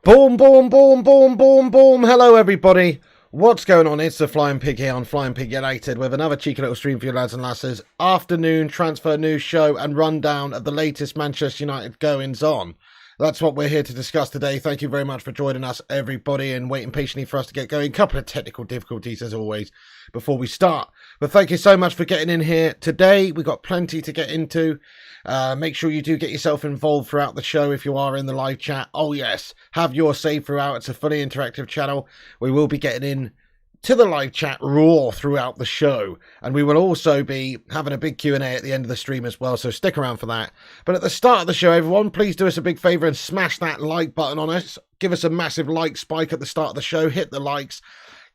Boom, boom, boom, boom, boom, boom. Hello, everybody. What's going on? It's the Flying Pig here on Flying Pig United with another cheeky little stream for you lads and lasses. Afternoon transfer news show and rundown of the latest Manchester United goings on. That's what we're here to discuss today. Thank you very much for joining us, everybody, and waiting patiently for us to get going. A couple of technical difficulties, as always, before we start. But thank you so much for getting in here today. We've got plenty to get into. Make sure you do get yourself involved throughout the show if you are in the live chat. Oh, yes. Have your say throughout. It's a fully interactive channel. We will be getting in to the live chat raw throughout the show, and we will also be having a big Q&A at the end of the stream as well, so stick around for that. But at the start of the show, everyone, please do us a big favour and smash that like button on us. Give us a massive like spike at the start of the show. Hit the likes.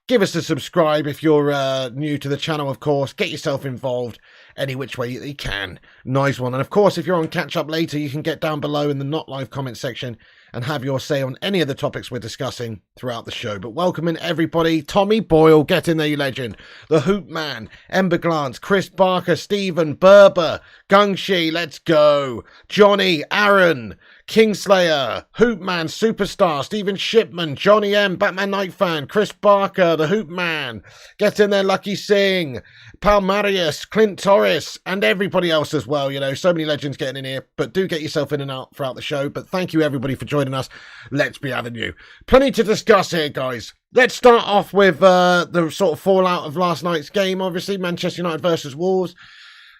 Give us a subscribe if you're new to the channel, of course. Get yourself involved any which way you can. Nice one. And of course, if you're on catch up later, you can get down below in the not live comment section and have your say on any of the topics we're discussing throughout the show. But welcoming everybody, Tommy Boyle, get in there, you legend. The Hoop Man, Ember Glance, Chris Barker, Stephen, Berber, Gungshi, let's go. Johnny, Aaron, Kingslayer, Hoop Man, Superstar, Stephen Shipman, Johnny M, Batman Night Fan, Chris Barker, the Hoop Man, get in there, Lucky Singh, Palmarius, Clint Torres, and everybody else as well. You know, so many legends getting in here, but do get yourself in and out throughout the show. But thank you everybody for joining us. Let's be having you. Plenty to discuss here, guys. Let's start off with the sort of fallout of last night's game. Obviously, Manchester United versus Wolves.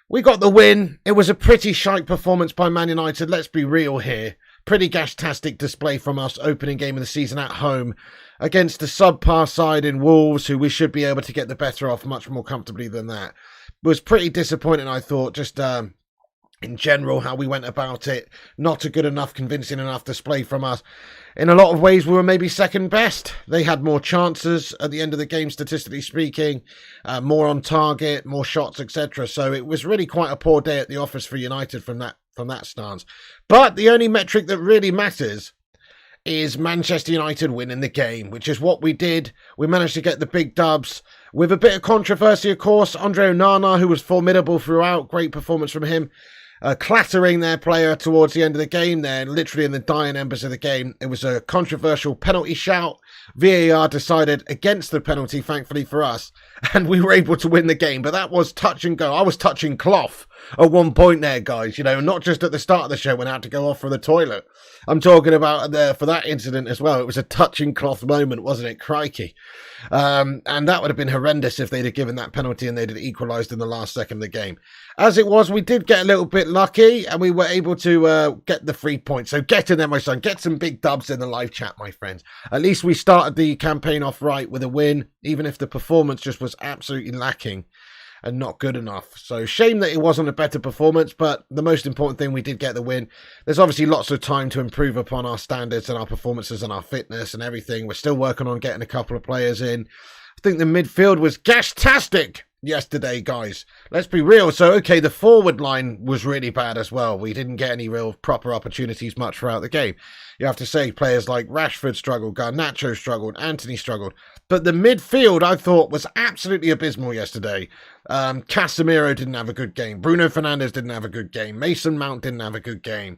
We got the win. It was a pretty shite performance by Man United. Let's be real here. Pretty gash-tastic display from us, opening game of the season at home against a subpar side in Wolves, who we should be able to get the better off much more comfortably than that. It was pretty disappointing, I thought, just in general, how we went about it. Not a good enough, convincing enough display from us. In a lot of ways, we were maybe second best. They had more chances at the end of the game, statistically speaking, more on target, more shots, etc. So it was really quite a poor day at the office for United from that stance. But the only metric that really matters is Manchester United winning the game, which is what we did. We managed to get the big dubs with a bit of controversy, of course. Andre Onana, who was formidable throughout, great performance from him. Clattering their player towards the end of the game there, literally in the dying embers of the game. It was a controversial penalty shout. VAR decided against the penalty, thankfully for us, and we were able to win the game. But that was touch and go. I was touching cloth at one point there, guys, you know, not just at the start of the show when I had to go off for the toilet. I'm talking about for that incident as well. It was a touching cloth moment, wasn't it? Crikey. And that would have been horrendous if they'd have given that penalty and they'd have equalised in the last second of the game. As it was, we did get a little bit lucky and we were able to get the 3 points. So get in there, my son. Get some big dubs in the live chat, my friends. At least we started the campaign off right with a win, even if the performance just was absolutely lacking and not good enough. So shame that it wasn't a better performance, but the most important thing, we did get the win. There's obviously lots of time to improve upon our standards and our performances and our fitness and everything. We're still working on getting a couple of players in. I think the midfield was gash-tastic yesterday, guys. Let's be real. So, okay, the forward line was really bad as well. We didn't get any real proper opportunities much throughout the game. You have to say players like Rashford struggled, Garnacho struggled, Anthony struggled. But the midfield, I thought, was absolutely abysmal yesterday. Casemiro didn't have a good game. Bruno Fernandes didn't have a good game. Mason Mount didn't have a good game.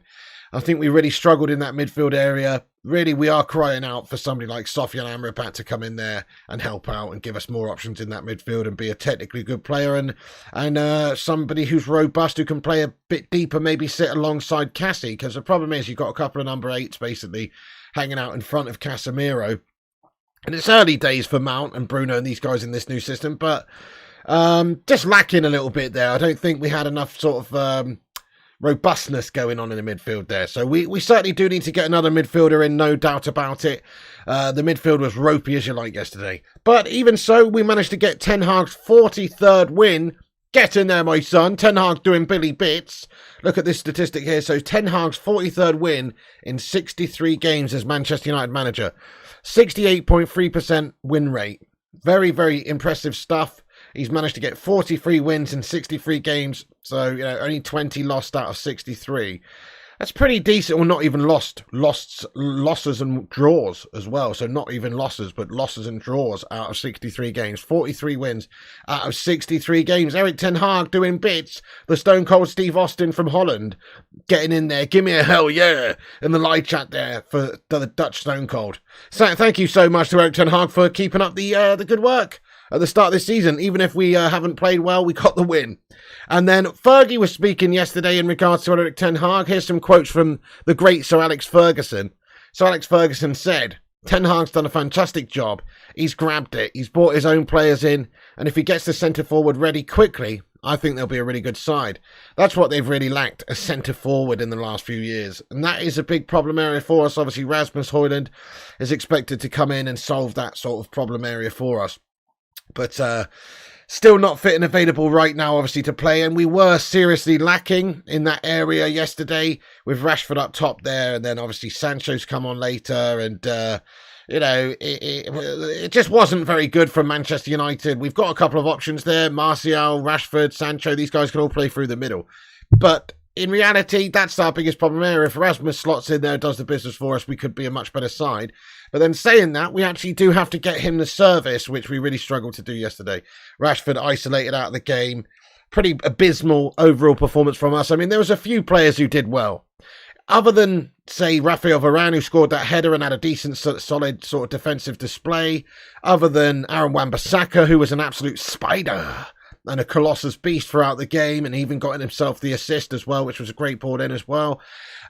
I think we really struggled in that midfield area. Really, we are crying out for somebody like Sofian Amrabat to come in there and help out and give us more options in that midfield and be a technically good player and somebody who's robust, who can play a bit deeper, maybe sit alongside Cassie. Because the problem is you've got a couple of number 8s basically hanging out in front of Casemiro. And it's early days for Mount and Bruno and these guys in this new system, but just lacking a little bit there. I don't think we had enough sort of robustness going on in the midfield there. So we certainly do need to get another midfielder in, no doubt about it. The midfield was ropey as you like yesterday. But even so, we managed to get Ten Hag's 43rd win. Get in there, my son. Ten Hag doing Billy Bits. Look at this statistic here. So Ten Hag's 43rd win in 63 games as Manchester United manager. 68.3% win rate. Very, very impressive stuff. He's managed to get 43 wins in 63 games. So, you know, only 20 lost out of 63. That's pretty decent. Well, not even losses and draws as well. So not even losses, but losses and draws out of 63 games. 43 wins out of 63 games. Erik ten Hag doing bits. The Stone Cold Steve Austin from Holland getting in there. Give me a hell yeah in the live chat there for the Dutch Stone Cold. So thank you so much to Erik ten Hag for keeping up the good work at the start of this season. Even if we haven't played well, we got the win. And then Fergie was speaking yesterday in regards to Erik ten Hag. Here's some quotes from the great Sir Alex Ferguson. Sir Alex Ferguson said, Ten Hag's done a fantastic job. He's grabbed it. He's brought his own players in. And if he gets the centre-forward ready quickly, I think they'll be a really good side. That's what they've really lacked, a centre-forward in the last few years. And that is a big problem area for us. Obviously, Rasmus Højlund is expected to come in and solve that sort of problem area for us. But still not fit and available right now, obviously, to play. And we were seriously lacking in that area yesterday with Rashford up top there. And then obviously Sancho's come on later. And, it just wasn't very good from Manchester United. We've got a couple of options there. Martial, Rashford, Sancho. These guys can all play through the middle. But in reality, that's our biggest problem area. If Rasmus slots in there, does the business for us, we could be a much better side. But then saying that, we actually do have to get him the service, which we really struggled to do yesterday. Rashford isolated out of the game. Pretty abysmal overall performance from us. I mean, there was a few players who did well. Other than, say, Raphael Varane, who scored that header and had a decent, solid sort of defensive display. Other than Aaron Wan-Bissaka, who was an absolute spider and a Colossus beast throughout the game, and even got himself the assist as well, which was a great ball in as well.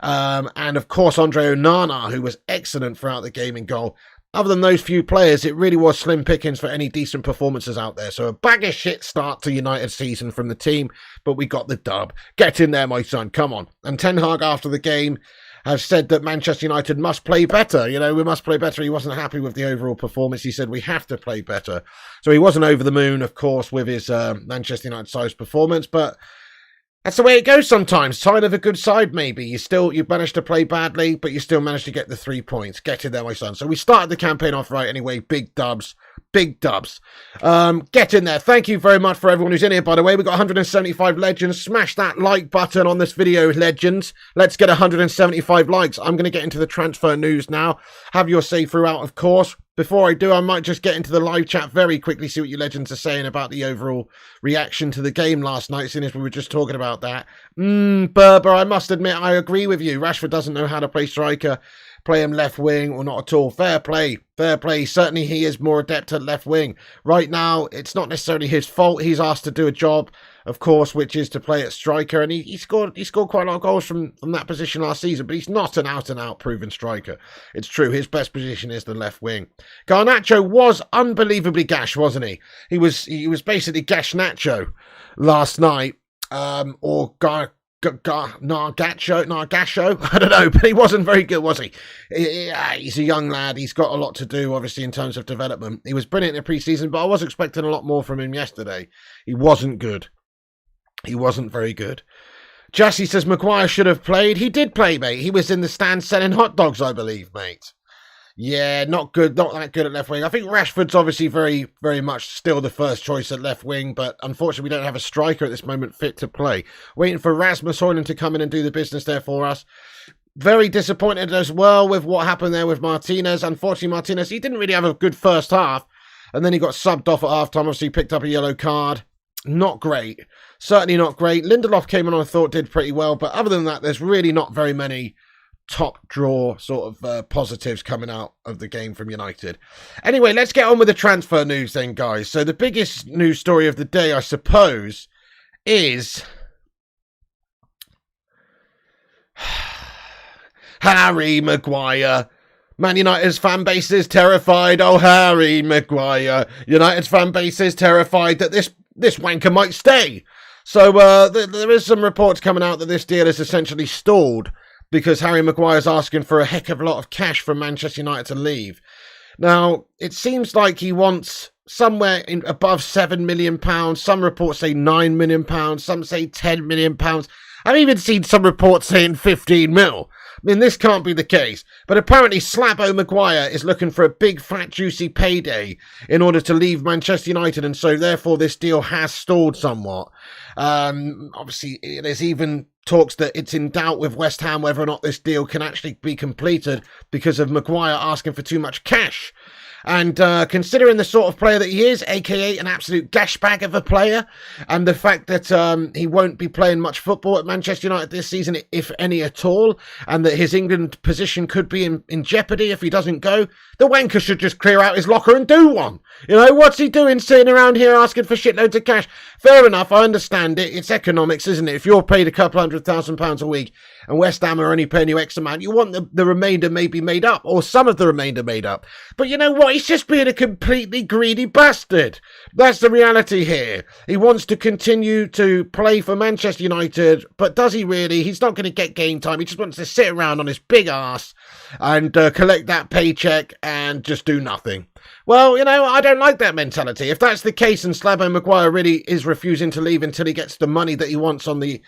And of course, Andre Onana, who was excellent throughout the game in goal. Other than those few players, it really was slim pickings for any decent performances out there. So a bag of shit start to United season from the team, but we got the dub. Get in there, my son, come on. And Ten Hag after the game has said that Manchester United must play better. You know, we must play better. He wasn't happy with the overall performance. He said we have to play better. So he wasn't over the moon, of course, with his Manchester United-sized performance, but that's the way it goes sometimes. Sign of a good side, maybe. You managed to play badly, but you still managed to get the 3 points. Get in there, my son. So we started the campaign off right anyway. Big dubs. Big dubs. Get in there. Thank you very much for everyone who's in here, by the way. We've got 175 legends. Smash that like button on this video, legends. Let's get 175 likes. I'm going to get into the transfer news now. Have your say throughout, of course. Before I do, I might just get into the live chat very quickly, see what you legends are saying about the overall reaction to the game last night, seeing as we were just talking about that. Berber, I must admit, I agree with you. Rashford doesn't know how to play striker. Play him left wing or not at all. Fair play. Fair play. Certainly he is more adept at left wing. Right now, it's not necessarily his fault. He's asked to do a job, of course, which is to play at striker. And he scored quite a lot of goals from that position last season, but he's not an out-and-out proven striker. It's true. His best position is the left wing. Garnacho was unbelievably gash, wasn't he? He was basically gash Nacho last night. Gargasho, I don't know, but he wasn't very good, was he? He's a young lad. He's got a lot to do, obviously, in terms of development. He was brilliant in pre-season, but I was expecting a lot more from him yesterday. He wasn't good. He wasn't very good. Jassy says Maguire should have played. He did play, mate. He was in the stand selling hot dogs, I believe, mate. Yeah, not good. Not that good at left wing. I think Rashford's obviously very, very much still the first choice at left wing, but unfortunately we don't have a striker at this moment fit to play. Waiting for Rasmus Højlund to come in and do the business there for us. Very disappointed as well with what happened there with Martinez. Unfortunately, Martinez, he didn't really have a good first half, and then he got subbed off at half-time. Obviously, he picked up a yellow card. Not great. Certainly not great. Lindelof came on, I thought, did pretty well, but other than that, there's really not very many top draw sort of positives coming out of the game from United. Anyway, let's get on with the transfer news then, guys. So the biggest news story of the day, I suppose, is Harry Maguire. Man United's fan base is terrified. Oh, Harry Maguire. United's fan base is terrified that this wanker might stay. So there is some reports coming out that this deal is essentially stalled because Harry Maguire's asking for a heck of a lot of cash from Manchester United to leave. Now, it seems like he wants somewhere above £7 million. Some reports say £9 million. Some say £10 million. I've even seen some reports saying 15 mil. I mean, this can't be the case. But apparently Slabo Maguire is looking for a big, fat, juicy payday in order to leave Manchester United. And so, therefore, this deal has stalled somewhat. Obviously, there's even talks that it's in doubt with West Ham whether or not this deal can actually be completed because of Maguire asking for too much cash. And considering the sort of player that he is, aka an absolute gash bag of a player, and the fact that he won't be playing much football at Manchester United this season, if any at all, and that his England position could be in jeopardy if he doesn't go, the wanker should just clear out his locker and do one. You know, what's he doing sitting around here asking for shitloads of cash? Fair enough, I understand it. It's economics, isn't it? If you're paid a couple £100,000 a week and West Ham are only paying you X amount, you want the remainder maybe made up, or some of the remainder made up. But you know what? He's just being a completely greedy bastard. That's the reality here. He wants to continue to play for Manchester United, but does he really? He's not going to get game time. He just wants to sit around on his big ass and collect that paycheck and just do nothing. Well, you know, I don't like that mentality. If that's the case and Slabo Maguire really is refusing to leave until he gets the money that he wants on the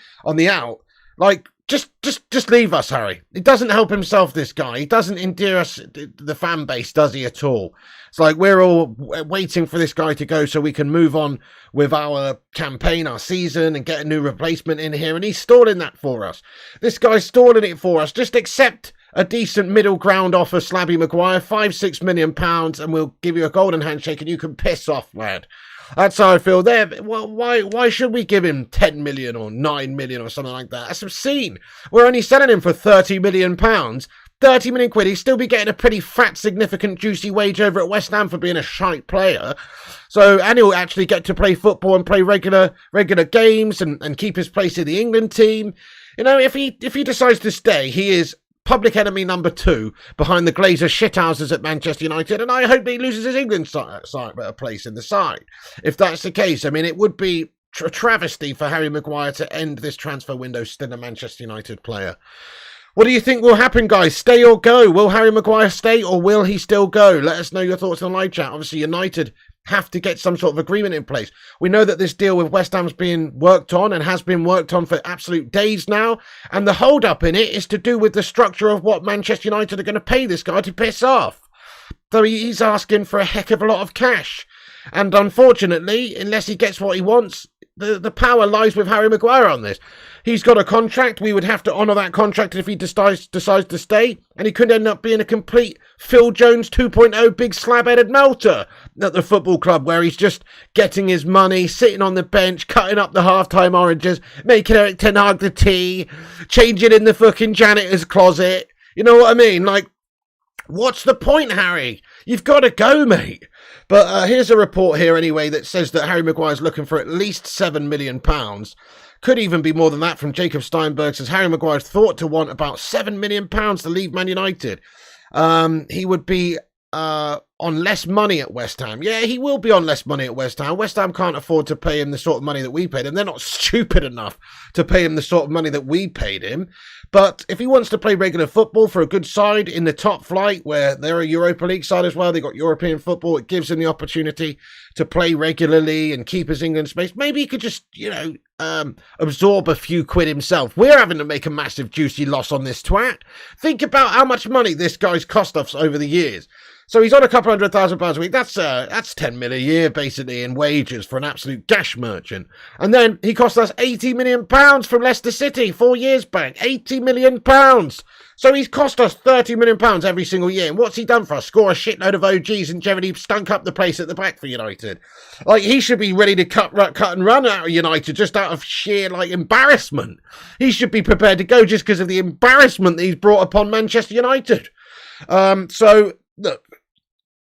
out, like, just leave us, Harry. He doesn't help himself, this guy. He doesn't endear us, the fan base, does he, at all? It's like we're all waiting for this guy to go so we can move on with our campaign, our season, and get a new replacement in here, and he's stalling that for us. This guy's stalling it for us. Just accept a decent middle ground offer, Slabby Maguire, £5-6 million, and we'll give you a golden handshake and you can piss off, lad. That's how I feel there. Well, why should we give him 10 million or 9 million or something like that? That's obscene. We're only selling him for £30 million. 30 million quid. He'd still be getting a pretty fat, significant, juicy wage over at West Ham for being a shite player. So, and he'll actually get to play football and play regular games and keep his place in the England team. You know, if he decides to stay, he is public enemy number 2 behind the Glazer shithouses at Manchester United, and I hope he loses his England place in the side. If that's the case, I mean, it would be a travesty for Harry Maguire to end this transfer window still a Manchester United player. What do you think will happen, guys? Stay or go? Will Harry Maguire stay or will he still go? Let us know your thoughts in the live chat. Obviously, United have to get some sort of agreement in place. We know that this deal with West Ham's being worked on and has been worked on for absolute days now, and the hold up in it is to do with the structure of what Manchester United are going to pay this guy to piss off. So he's asking for a heck of a lot of cash, and unfortunately, unless he gets what he wants, the power lies with Harry Maguire on this. He's got a contract. We would have to honour that contract if he decides to stay. And he could end up being a complete Phil Jones 2.0 big slab-headed melter at the football club, where he's just getting his money, sitting on the bench, cutting up the half-time oranges, making Eric Ten Hag the tea, changing in the fucking janitor's closet. You know what I mean? Like, what's the point, Harry? You've got to go, mate. But here's a report here anyway that says that Harry Maguire's looking for at least £7 million. Could even be more than that from Jacob Steinberg, says Harry Maguire's thought to want about £7 million to leave Man United. He would be on less money at West Ham. Yeah, he will be on less money at West Ham. West Ham can't afford to pay him the sort of money that we paid him. They're not stupid enough to pay him the sort of money that we paid him. But if he wants to play regular football for a good side in the top flight, where they're a Europa League side as well, they got European football, it gives him the opportunity to play regularly and keep his England space. Maybe he could just, absorb a few quid himself. We're having to make a massive juicy loss on this twat. Think about how much money this guy's cost us over the years. So he's on a couple £100,000 a week. That's 10 mil a year, basically, in wages for an absolute gash merchant. And then he cost us £80 million from Leicester City 4 years back. £80 million. So he's cost us £30 million every single year. And what's he done for us? Score a shitload of OGs and generally stunk up the place at the back for United. Like, he should be ready to cut and run out of United just out of sheer, embarrassment. He should be prepared to go just because of the embarrassment that he's brought upon Manchester United. So, look,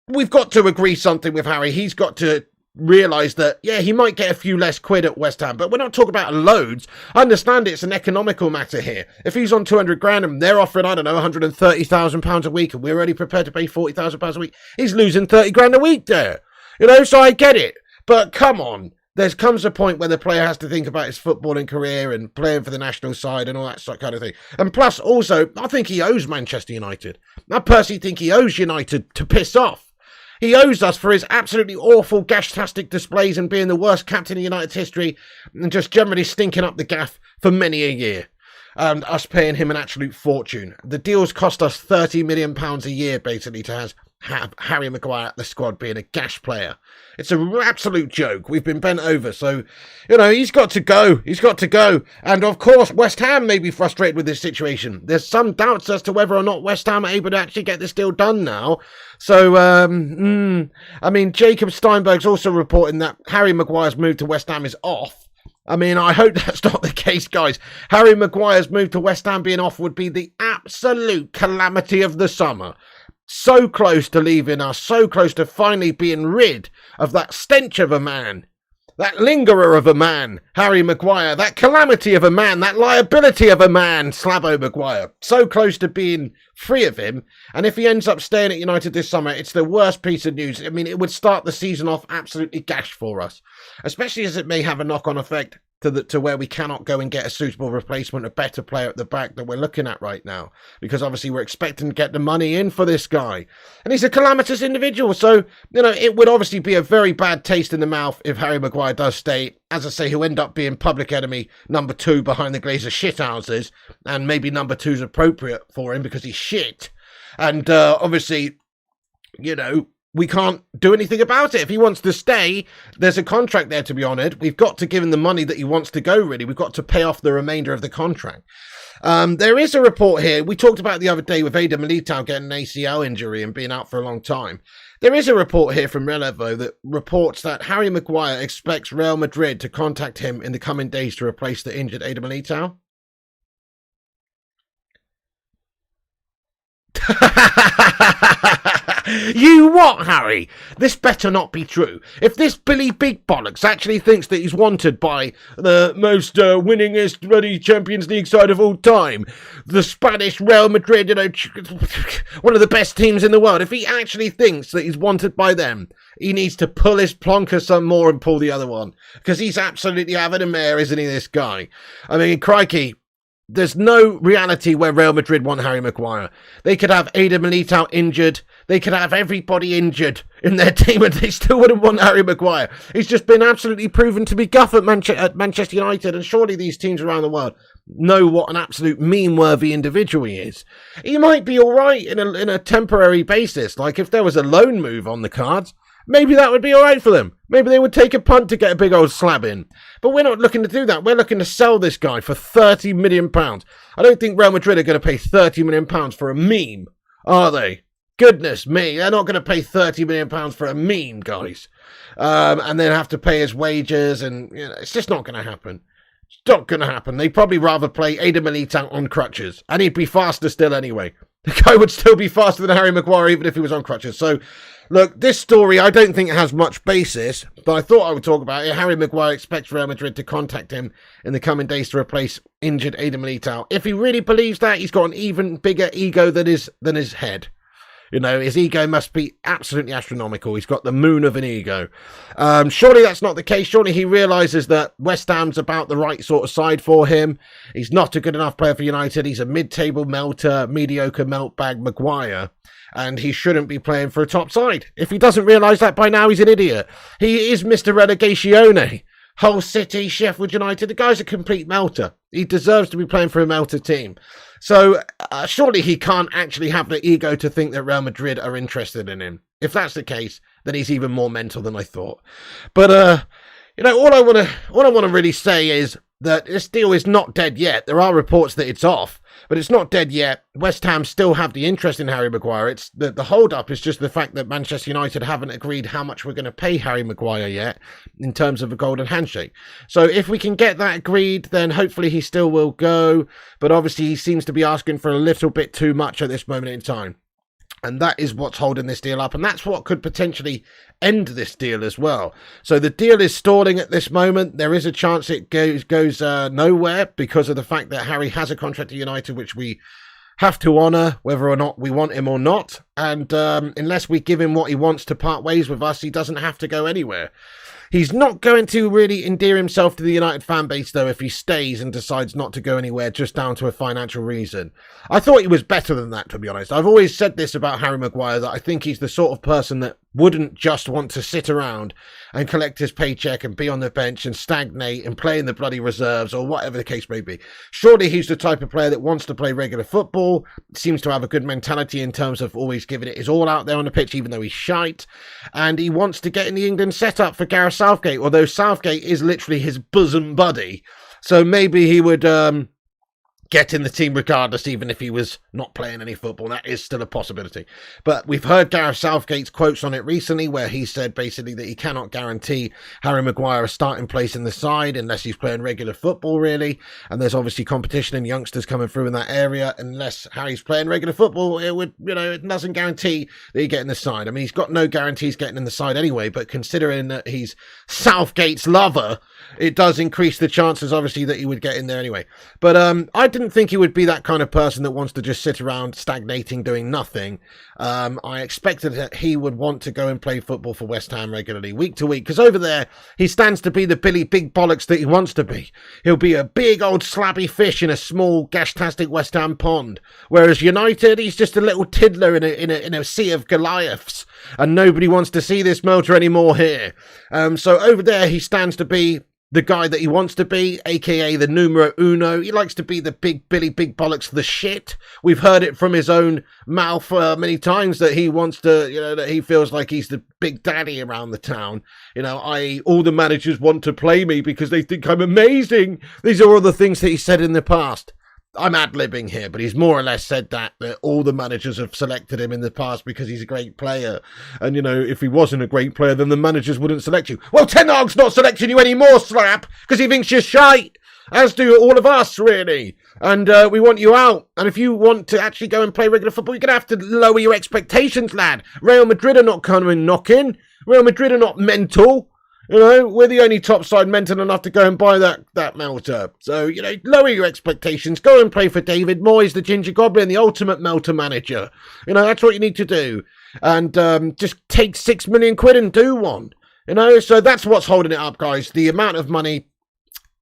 we've got to agree something with Harry. He's got to realise that, yeah, he might get a few less quid at West Ham, but we're not talking about loads. I understand it's an economical matter here. If he's on 200 grand and they're offering, I don't know, £130,000 a week and we're already prepared to pay £40,000 a week, he's losing 30 grand a week there. So I get it. But come on. There comes a point where the player has to think about his footballing career and playing for the national side and all that sort of kind of thing. And plus, also, I think he owes Manchester United. I personally think he owes United to piss off. He owes us for his absolutely awful gash-tastic displays and being the worst captain in United's history and just generally stinking up the gaff for many a year. And us paying him an absolute fortune. The deals cost us £30 million a year, basically, Taz. have Harry Maguire at the squad being a gash player. It's an absolute joke. We've been bent over. So, he's got to go. He's got to go. And, of course, West Ham may be frustrated with this situation. There's some doubts as to whether or not West Ham are able to actually get this deal done now. So, Jacob Steinberg's also reporting that Harry Maguire's move to West Ham is off. I hope that's not the case, guys. Harry Maguire's move to West Ham being off would be the absolute calamity of the summer. So close to leaving us, so close to finally being rid of that stench of a man, that lingerer of a man, Harry Maguire, that calamity of a man, that liability of a man, Slavo Maguire. So close to being free of him. And if he ends up staying at United this summer, it's the worst piece of news. It would start the season off absolutely gash for us, especially as it may have a knock-on effect to where we cannot go and get a suitable replacement, a better player at the back that we're looking at right now, because obviously we're expecting to get the money in for this guy, and he's a calamitous individual. So it would obviously be a very bad taste in the mouth if Harry Maguire does stay. As I say, he'll end up being public enemy number 2 behind the Glazer shithouses, and maybe number 2 is appropriate for him because he's shit. And obviously, we can't do anything about it. If he wants to stay, there's a contract there to be honoured. We've got to give him the money that he wants to go, really. We've got to pay off the remainder of the contract. There is a report here. We talked about the other day with Adam Militao getting an ACL injury and being out for a long time. There is a report here from Relevo that reports that Harry Maguire expects Real Madrid to contact him in the coming days to replace the injured Adam Militao. You what, Harry? This better not be true. If this Billy Big Bollocks actually thinks that he's wanted by the most winningest bloody Champions League side of all time, the Spanish Real Madrid, one of the best teams in the world, if he actually thinks that he's wanted by them, he needs to pull his plonker some more and pull the other one. Because he's absolutely having a mare, isn't he, this guy? Crikey. There's no reality where Real Madrid want Harry Maguire. They could have Adam Militao injured. They could have everybody injured in their team and they still wouldn't want Harry Maguire. He's just been absolutely proven to be guff at Manchester United, and surely these teams around the world know what an absolute meme-worthy individual he is. He might be all right in a temporary basis. Like if there was a loan move on the cards, maybe that would be all right for them. Maybe they would take a punt to get a big old slab in. But we're not looking to do that. We're looking to sell this guy for £30 million. I don't think Real Madrid are going to pay £30 million for a meme, are they? Goodness me, they're not going to pay £30 million for a meme, guys. And then have to pay his wages, and it's just not going to happen. It's not going to happen. They'd probably rather play Adam Militao on crutches, and he'd be faster still anyway. The guy would still be faster than Harry Maguire even if he was on crutches. So, look, this story, I don't think it has much basis, but I thought I would talk about it. Harry Maguire expects Real Madrid to contact him in the coming days to replace injured Adam Militao. If he really believes that, he's got an even bigger ego than his head. His ego must be absolutely astronomical. He's got the moon of an ego. Surely that's not the case. Surely he realises that West Ham's about the right sort of side for him. He's not a good enough player for United. He's a mid-table melter, mediocre meltbag Maguire. And he shouldn't be playing for a top side. If he doesn't realise that by now, he's an idiot. He is Mr. Relegatione. Hull City, Sheffield United. The guy's a complete melter. He deserves to be playing for a melter team. So surely he can't actually have the ego to think that Real Madrid are interested in him. If that's the case, then he's even more mental than I thought. But all I want to really say is that this deal is not dead yet. There are reports that it's off, but it's not dead yet. West Ham still have the interest in Harry Maguire. It's the hold-up is just the fact that Manchester United haven't agreed how much we're going to pay Harry Maguire yet in terms of a golden handshake. So if we can get that agreed, then hopefully he still will go. But obviously he seems to be asking for a little bit too much at this moment in time. And that is what's holding this deal up. And that's what could potentially end this deal as well. So the deal is stalling at this moment. There is a chance it goes nowhere because of the fact that Harry has a contract at United, which we have to honour whether or not we want him or not. And unless we give him what he wants to part ways with us, he doesn't have to go anywhere. He's not going to really endear himself to the United fan base, though, if he stays and decides not to go anywhere just down to a financial reason. I thought he was better than that, to be honest. I've always said this about Harry Maguire, that I think he's the sort of person that wouldn't just want to sit around and collect his paycheck and be on the bench and stagnate and play in the bloody reserves or whatever the case may be. Surely he's the type of player that wants to play regular football, seems to have a good mentality in terms of always giving it his all out there on the pitch, even though he's shite, and he wants to get in the England setup for Gareth Southgate, although Southgate is literally his bosom buddy. So maybe he would get in the team regardless, even if he was not playing any football. That is still a possibility. But we've heard Gareth Southgate's quotes on it recently, where he said basically that he cannot guarantee Harry Maguire a starting place in the side unless he's playing regular football, really. And there's obviously competition and youngsters coming through in that area. Unless Harry's playing regular football, it would, it doesn't guarantee that he get in the side. I mean, he's got no guarantees getting in the side anyway, but considering that he's Southgate's lover, it does increase the chances, obviously, that he would get in there anyway. But I didn't think he would be that kind of person that wants to just sit around stagnating, doing nothing. I expected that he would want to go and play football for West Ham regularly, week to week, because over there, he stands to be the Billy Big Bollocks that he wants to be. He'll be a big old slabby fish in a small, gash-tastic West Ham pond, whereas United, he's just a little tiddler in a sea of Goliaths, and nobody wants to see this motor anymore here. So over there, he stands to be the guy that he wants to be, aka the numero uno. He likes to be the big Billy Big Bollocks, the shit. We've heard it from his own mouth many times that he wants to, that he feels like he's the big daddy around the town. I.e. all the managers want to play me because they think I'm amazing. These are all the things that he said in the past. I'm ad-libbing here, but he's more or less said that all the managers have selected him in the past because he's a great player. And, if he wasn't a great player, then the managers wouldn't select you. Well, Ten Hag's not selecting you anymore, Slap, because he thinks you're shite, as do all of us, really. And we want you out. And if you want to actually go and play regular football, you're going to have to lower your expectations, lad. Real Madrid are not coming knocking. Real Madrid are not mental. We're the only top side mental enough to go and buy that melter. So, lower your expectations. Go and play for David Moyes, the Ginger Goblin, the ultimate melter manager. That's what you need to do. And just take £6 million and do one. So that's what's holding it up, guys. The amount of money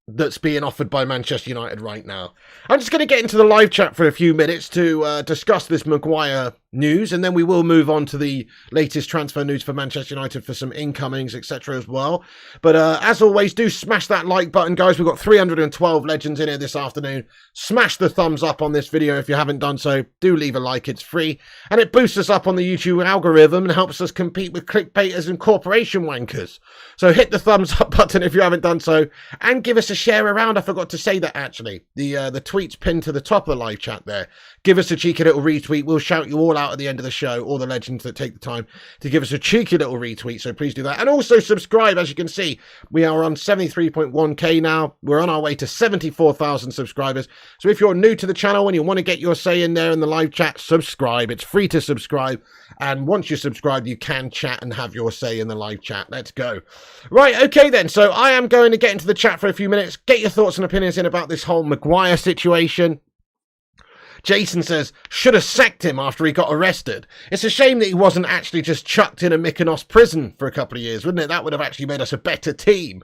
that's being offered by Manchester United right now. I'm just going to get into the live chat for a few minutes to discuss this Maguire news, and then we will move on to the latest transfer news for Manchester United for some incomings, etc. as well. But as always, do smash that like button, guys. We've got 312 legends in here this afternoon. Smash the thumbs up on this video if you haven't done so. Do leave a like, it's free. And it boosts us up on the YouTube algorithm and helps us compete with clickbaiters and corporation wankers. So hit the thumbs up button if you haven't done so, and give us a share around. I forgot to say that, actually. The tweet's pinned to the top of the live chat there. Give us a cheeky little retweet. We'll shout you all out at the end of the show, all the legends that take the time to give us a cheeky little retweet, so please do that. And also subscribe. As you can see, we are on 73.1k now. We're on our way to 74,000 subscribers. So if you're new to the channel and you want to get your say in there in the live chat, subscribe. It's free to subscribe, and once you're subscribed, you can chat and have your say in the live chat. Let's go. Right, okay then, so I am going to get into the chat for a few minutes. Get your thoughts and opinions in about this whole Maguire situation. Jason says, should have sacked him after he got arrested. It's a shame that he wasn't actually just chucked in a Mykonos prison for a couple of years, wouldn't it? That would have actually made us a better team.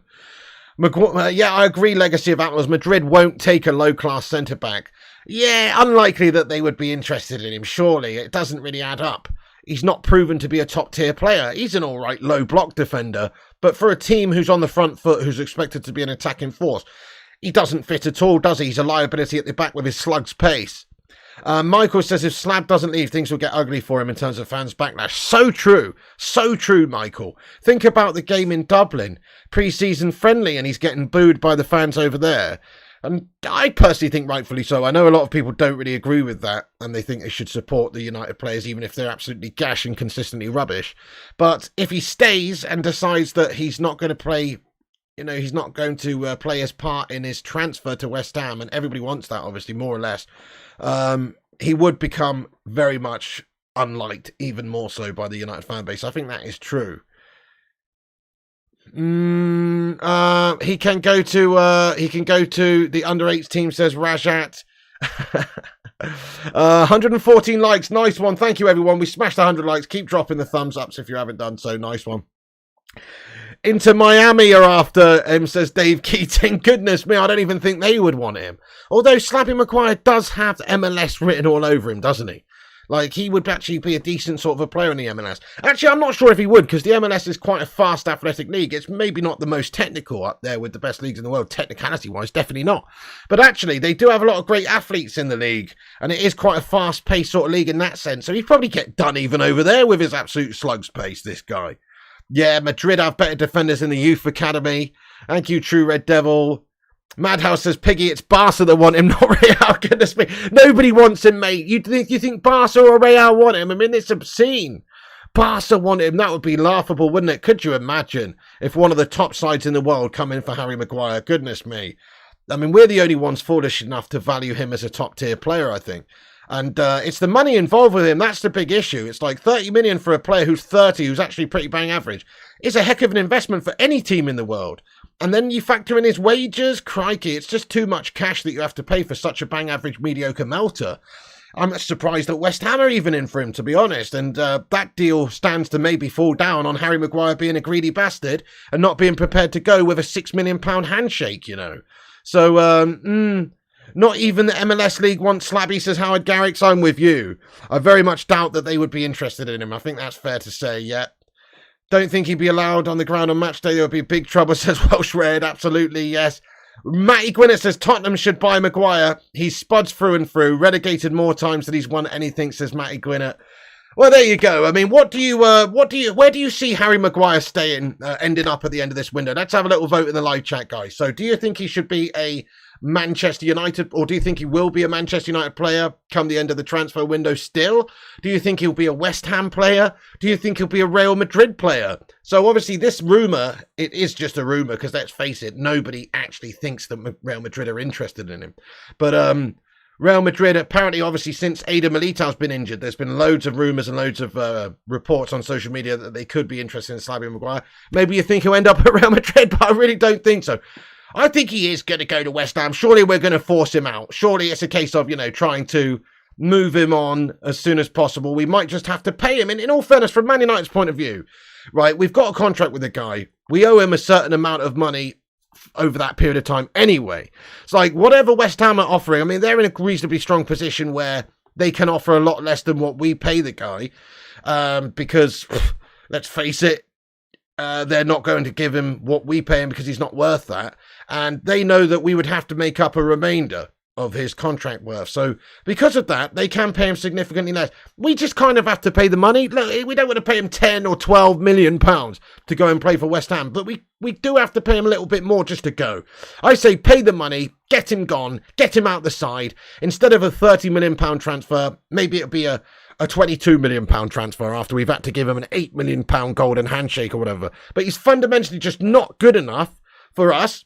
Yeah, I agree, Legacy of Atlas. Madrid won't take a low-class centre-back. Yeah, unlikely that they would be interested in him, surely. It doesn't really add up. He's not proven to be a top-tier player. He's an all-right low-block defender, but for a team who's on the front foot, who's expected to be an attacking force, he doesn't fit at all, does he? He's a liability at the back with his slug's pace. Michael says if Slab doesn't leave, things will get ugly for him in terms of fans' backlash. So true, Michael. Think about the game in Dublin, pre-season friendly, and he's getting booed by the fans over there. And I personally think rightfully so. I know a lot of people don't really agree with that, and they think they should support the United players even if they're absolutely gash and consistently rubbish. But if he stays and decides that he's not going to play, he's not going to play his part in his transfer to West Ham, and everybody wants that, obviously, more or less, he would become very much unliked, even more so by the United fan base. I think that is true. He can go to the under-8s team, says Rajat. 114 likes, nice one. Thank you, everyone. We smashed 100 likes. Keep dropping the thumbs ups if you haven't done so. Nice one. Inter Miami are after him, says Dave Keating. Goodness me, I don't even think they would want him. Although Slabby Maguire does have MLS written all over him, doesn't he? Like, he would actually be a decent sort of a player in the MLS. Actually, I'm not sure if he would, because the MLS is quite a fast athletic league. It's maybe not the most technical up there with the best leagues in the world, technicality-wise, definitely not. But actually, they do have a lot of great athletes in the league, and it is quite a fast-paced sort of league in that sense. So he'd probably get done even over there with his absolute slug's pace, this guy. Yeah, Madrid have better defenders in the youth academy. Thank you, True Red Devil. Madhouse says, Piggy, it's Barca that want him, not Real. Goodness me. Nobody wants him, mate. You think Barca or Real want him? I mean, it's obscene. Barca want him. That would be laughable, wouldn't it? Could you imagine if one of the top sides in the world come in for Harry Maguire? Goodness me. I mean, we're the only ones foolish enough to value him as a top-tier player, I think. And it's the money involved with him. That's the big issue. It's like 30 million for a player who's 30, who's actually pretty bang average. It's a heck of an investment for any team in the world. And then you factor in his wages. Crikey, it's just too much cash that you have to pay for such a bang average mediocre melter. I'm surprised that West Ham are even in for him, to be honest. And that deal stands to maybe fall down on Harry Maguire being a greedy bastard and not being prepared to go with a £6 million handshake, you know. So, not even the MLS League wants Slabby, says Howard Garrix. I'm with you. I very much doubt that they would be interested in him. I think that's fair to say, yeah. Don't think he'd be allowed on the ground on match day. There would be big trouble, says Welsh Red. Absolutely, yes. Matty Gwinnett says Tottenham should buy Maguire. He spuds through and through. Relegated more times than he's won anything, says Matty Gwinnett. Well, there you go. I mean, where do you see Harry Maguire staying, ending up at the end of this window? Let's have a little vote in the live chat, guys. So, do you think he should be a Manchester United, or do you think he will be a Manchester United player come the end of the transfer window still? Do you think he'll be a West Ham player? Do you think he'll be a Real Madrid player? So, obviously, this rumour, it is just a rumour, because let's face it, nobody actually thinks that Real Madrid are interested in him. But, Real Madrid, apparently, obviously, since Ada Milito's been injured, there's been loads of rumours and loads of reports on social media that they could be interested in Slabby Maguire. Maybe you think he'll end up at Real Madrid, but I really don't think so. I think he is going to go to West Ham. Surely we're going to force him out. Surely it's a case of, trying to move him on as soon as possible. We might just have to pay him. And in all fairness, from Man United's point of view, right, we've got a contract with the guy. We owe him a certain amount of money over that period of time anyway. It's like whatever West Ham are offering, I mean, they're in a reasonably strong position where they can offer a lot less than what we pay the guy, because let's face it, they're not going to give him what we pay him because he's not worth that, and they know that we would have to make up a remainder of his contract worth. So because of that, they can pay him significantly less. We just kind of have to pay the money. Look, we don't want to pay him 10 or 12 million pounds to go and play for West Ham, but we do have to pay him a little bit more just to go. I say pay the money, get him gone, get him out the side. Instead of a 30 million pound transfer, maybe it'll be a 22 million pound transfer after we've had to give him an 8 million pound golden handshake or whatever. But he's fundamentally just not good enough for us.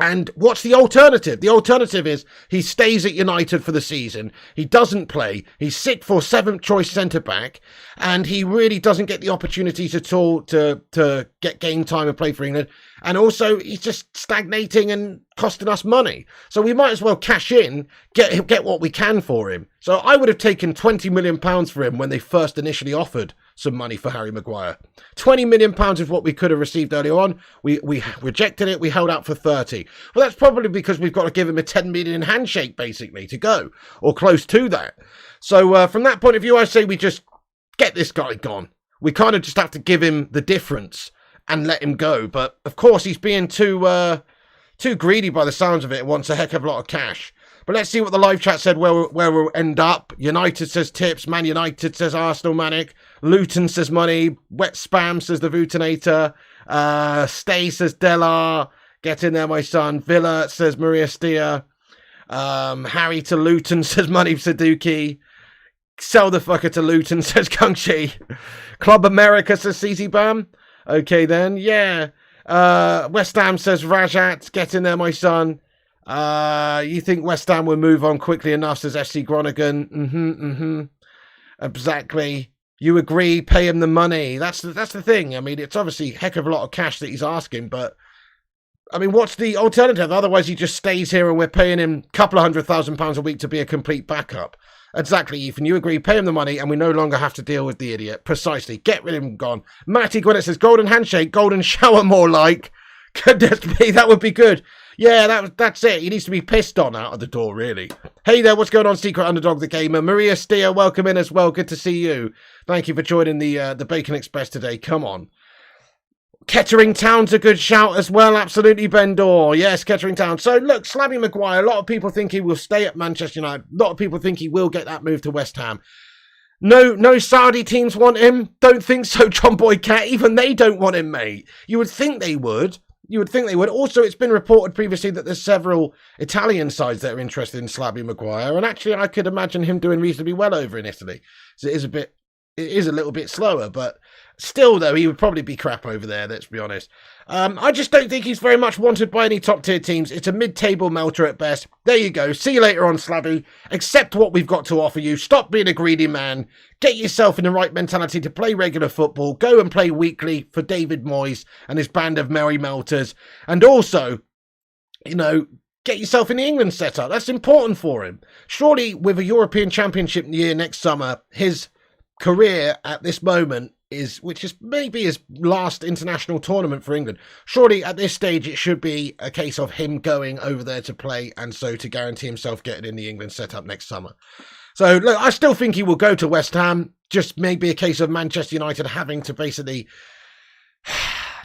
And what's the alternative? The alternative is he stays at United for the season. He doesn't play. He's sit for 7th choice centre-back. And he really doesn't get the opportunities at all to get game time and play for England. And also, he's just stagnating and costing us money. So we might as well cash in, get what we can for him. So I would have taken £20 million for him when they first initially offered some money for Harry Maguire. £20 million is what we could have received earlier on. We rejected it. We held out for 30. Well, that's probably because we've got to give him a 10 million handshake, basically, to go, or close to that. So from that point of view, I say we just get this guy gone. We kind of just have to give him the difference and let him go. But of course, he's being too greedy by the sounds of it. Wants a heck of a lot of cash. But let's see what the live chat said, where we'll end up. United says tips. Man United says Arsenal Manic. Luton says money. Wet Spam says the Vutinator. Stay says Delar. Get in there, my son. Villa says Maria Steer. Harry to Luton says money Saduki. Sell the fucker to Luton says Kung Chi. Club America says CC Bam. Okay then, yeah. West Ham says Rajat. Get in there, my son. You think West Ham will move on quickly enough, says FC Groningen. Exactly. You agree, pay him the money. That's the thing. I mean, it's obviously a heck of a lot of cash that he's asking, but I mean, what's the alternative? Otherwise, he just stays here and we're paying him a couple of £100,000 a week to be a complete backup. Exactly, Ethan. You agree. Pay him the money, and we no longer have to deal with the idiot. Precisely. Get rid of him. Gone. Matty Gwinnett says golden handshake, golden shower, more like. Goodness me, that would be good. Yeah, that's it. He needs to be pissed on out of the door, really. Hey there, what's going on, Secret Underdog the Gamer? Maria Steer, welcome in as well. Good to see you. Thank you for joining the Bacon Express today. Come on. Kettering Town's a good shout as well. Absolutely, Ben Dorr. Yes, Kettering Town. So, look, Slabby Maguire, a lot of people think he will stay at Manchester United. A lot of people think he will get that move to West Ham. No Saudi teams want him. Don't think so, John Boy Cat. Even they don't want him, mate. You would think they would. Also, it's been reported previously that there's several Italian sides that are interested in Slabby Maguire. And actually, I could imagine him doing reasonably well over in Italy. So it is a little bit slower, but still, though, he would probably be crap over there, let's be honest. I just don't think he's very much wanted by any top-tier teams. It's a mid-table melter at best. There you go. See you later on, Slabby. Accept what we've got to offer you. Stop being a greedy man. Get yourself in the right mentality to play regular football. Go and play weekly for David Moyes and his band of merry melters. And also, get yourself in the England setup. That's important for him. Surely, with a European Championship year next summer, his career at this moment which is maybe his last international tournament for England. Surely at this stage it should be a case of him going over there to play, and so to guarantee himself getting in the England setup next summer. So look, I still think he will go to West Ham. Just maybe a case of Manchester United having to basically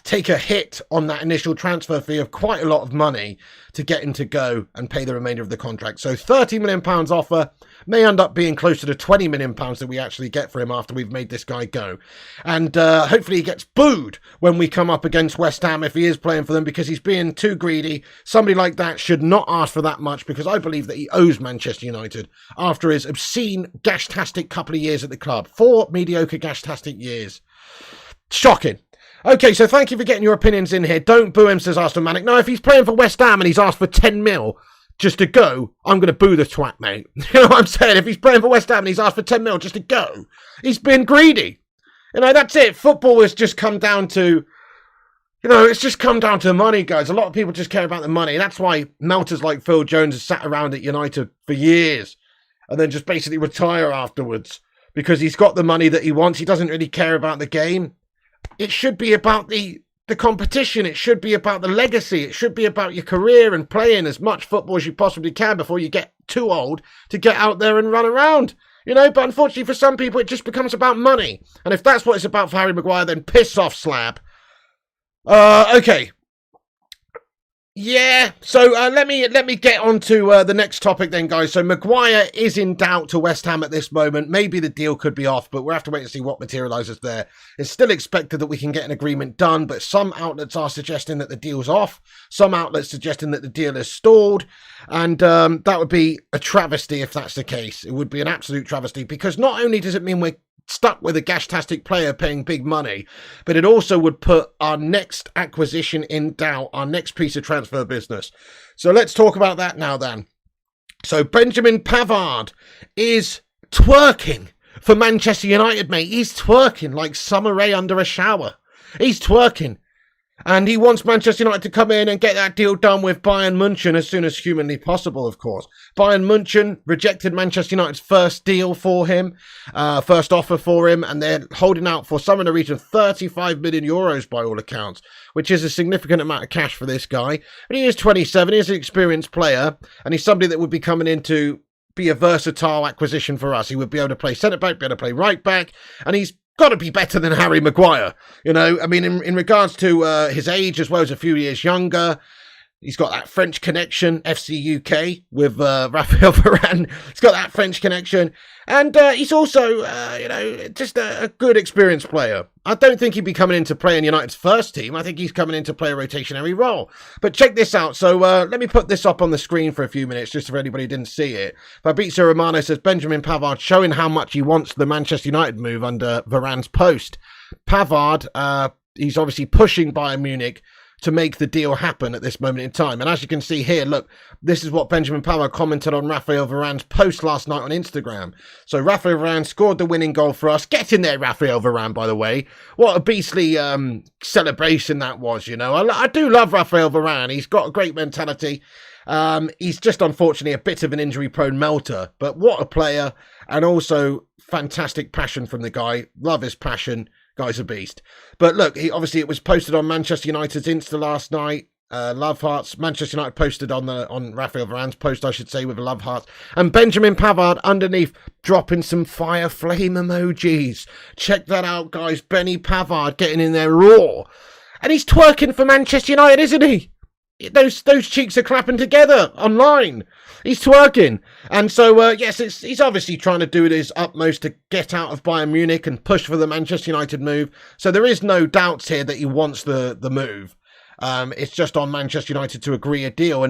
take a hit on that initial transfer fee of quite a lot of money to get him to go and pay the remainder of the contract. So £30 million offer may end up being closer to £20 million that we actually get for him after we've made this guy go. And hopefully he gets booed when we come up against West Ham if he is playing for them, because he's being too greedy. Somebody like that should not ask for that much, because I believe that he owes Manchester United after his obscene, gash-tastic couple of years at the club. 4 mediocre, gash-tastic years. Shocking. Okay, so thank you for getting your opinions in here. Don't boo him, says Arsenal Manic. No, if he's playing for West Ham and he's asked for 10 mil just to go, I'm going to boo the twat, mate. You know what I'm saying? If he's playing for West Ham and he's asked for 10 mil just to go, he's been greedy. That's it. Football has just come down to, it's just come down to money, guys. A lot of people just care about the money. That's why melters like Phil Jones have sat around at United for years and then just basically retire afterwards because he's got the money that he wants. He doesn't really care about the game. It should be about the competition. It should be about the legacy. It should be about your career and playing as much football as you possibly can before you get too old to get out there and run around. But unfortunately for some people, it just becomes about money. And if that's what it's about for Harry Maguire, then piss off, Slab. Okay. Yeah, so let me get on to the next topic then, guys. So Maguire is in doubt to West Ham at this moment. Maybe the deal could be off, but we'll have to wait and see what materialises there. It's still expected that we can get an agreement done, but some outlets are suggesting that the deal's off. Some outlets suggesting that the deal is stalled. And that would be a travesty if that's the case. It would be an absolute travesty, because not only does it mean we're stuck with a gash-tastic player paying big money, but it also would put our next acquisition in doubt, our next piece of transfer business. So let's talk about that now then. So Benjamin Pavard is twerking for Manchester United, mate. He's twerking like Summer Rae under a shower. He's twerking. And he wants Manchester United to come in and get that deal done with Bayern München as soon as humanly possible, of course. Bayern München rejected Manchester United's first deal for him, first offer for him, and they're holding out for somewhere in the region of 35 million euros by all accounts, which is a significant amount of cash for this guy. But he is 27, he is an experienced player, and he's somebody that would be coming in to be a versatile acquisition for us. He would be able to play centre-back, be able to play right-back, and he's got to be better than Harry Maguire. In regards to his age, as well as a few years younger, he's got that French connection, FC UK, with Raphael Varane. He's got that French connection. And he's also, just a good experienced player. I don't think he'd be coming in to play in United's first team. I think he's coming in to play a rotationary role. But check this out. So let me put this up on the screen for a few minutes, just so anybody didn't see it. Fabrizio Romano says, Benjamin Pavard showing how much he wants the Manchester United move under Varane's post. Pavard, he's obviously pushing Bayern Munich to make the deal happen at this moment in time. And as you can see here, look, this is what Benjamin Pavard commented on Raphael Varane's post last night on Instagram. So Raphael Varane scored the winning goal for us. Get in there, Raphael Varane, by the way. What a beastly celebration that was, I do love Raphael Varane. He's got a great mentality. He's just unfortunately a bit of an injury-prone melter, but what a player, and also fantastic passion from the guy. Love his passion. Guy's a beast. But look, it was posted on Manchester United's Insta last night. Love hearts. Manchester United posted on Raphael Varane's post, I should say, with love hearts. And Benjamin Pavard underneath dropping some fire flame emojis. Check that out, guys. Benny Pavard getting in there raw. And he's twerking for Manchester United, isn't he? Those cheeks are clapping together online. He's twerking. And so, yes, he's obviously trying to do his utmost to get out of Bayern Munich and push for the Manchester United move. So there is no doubts here that he wants the move. It's just on Manchester United to agree a deal.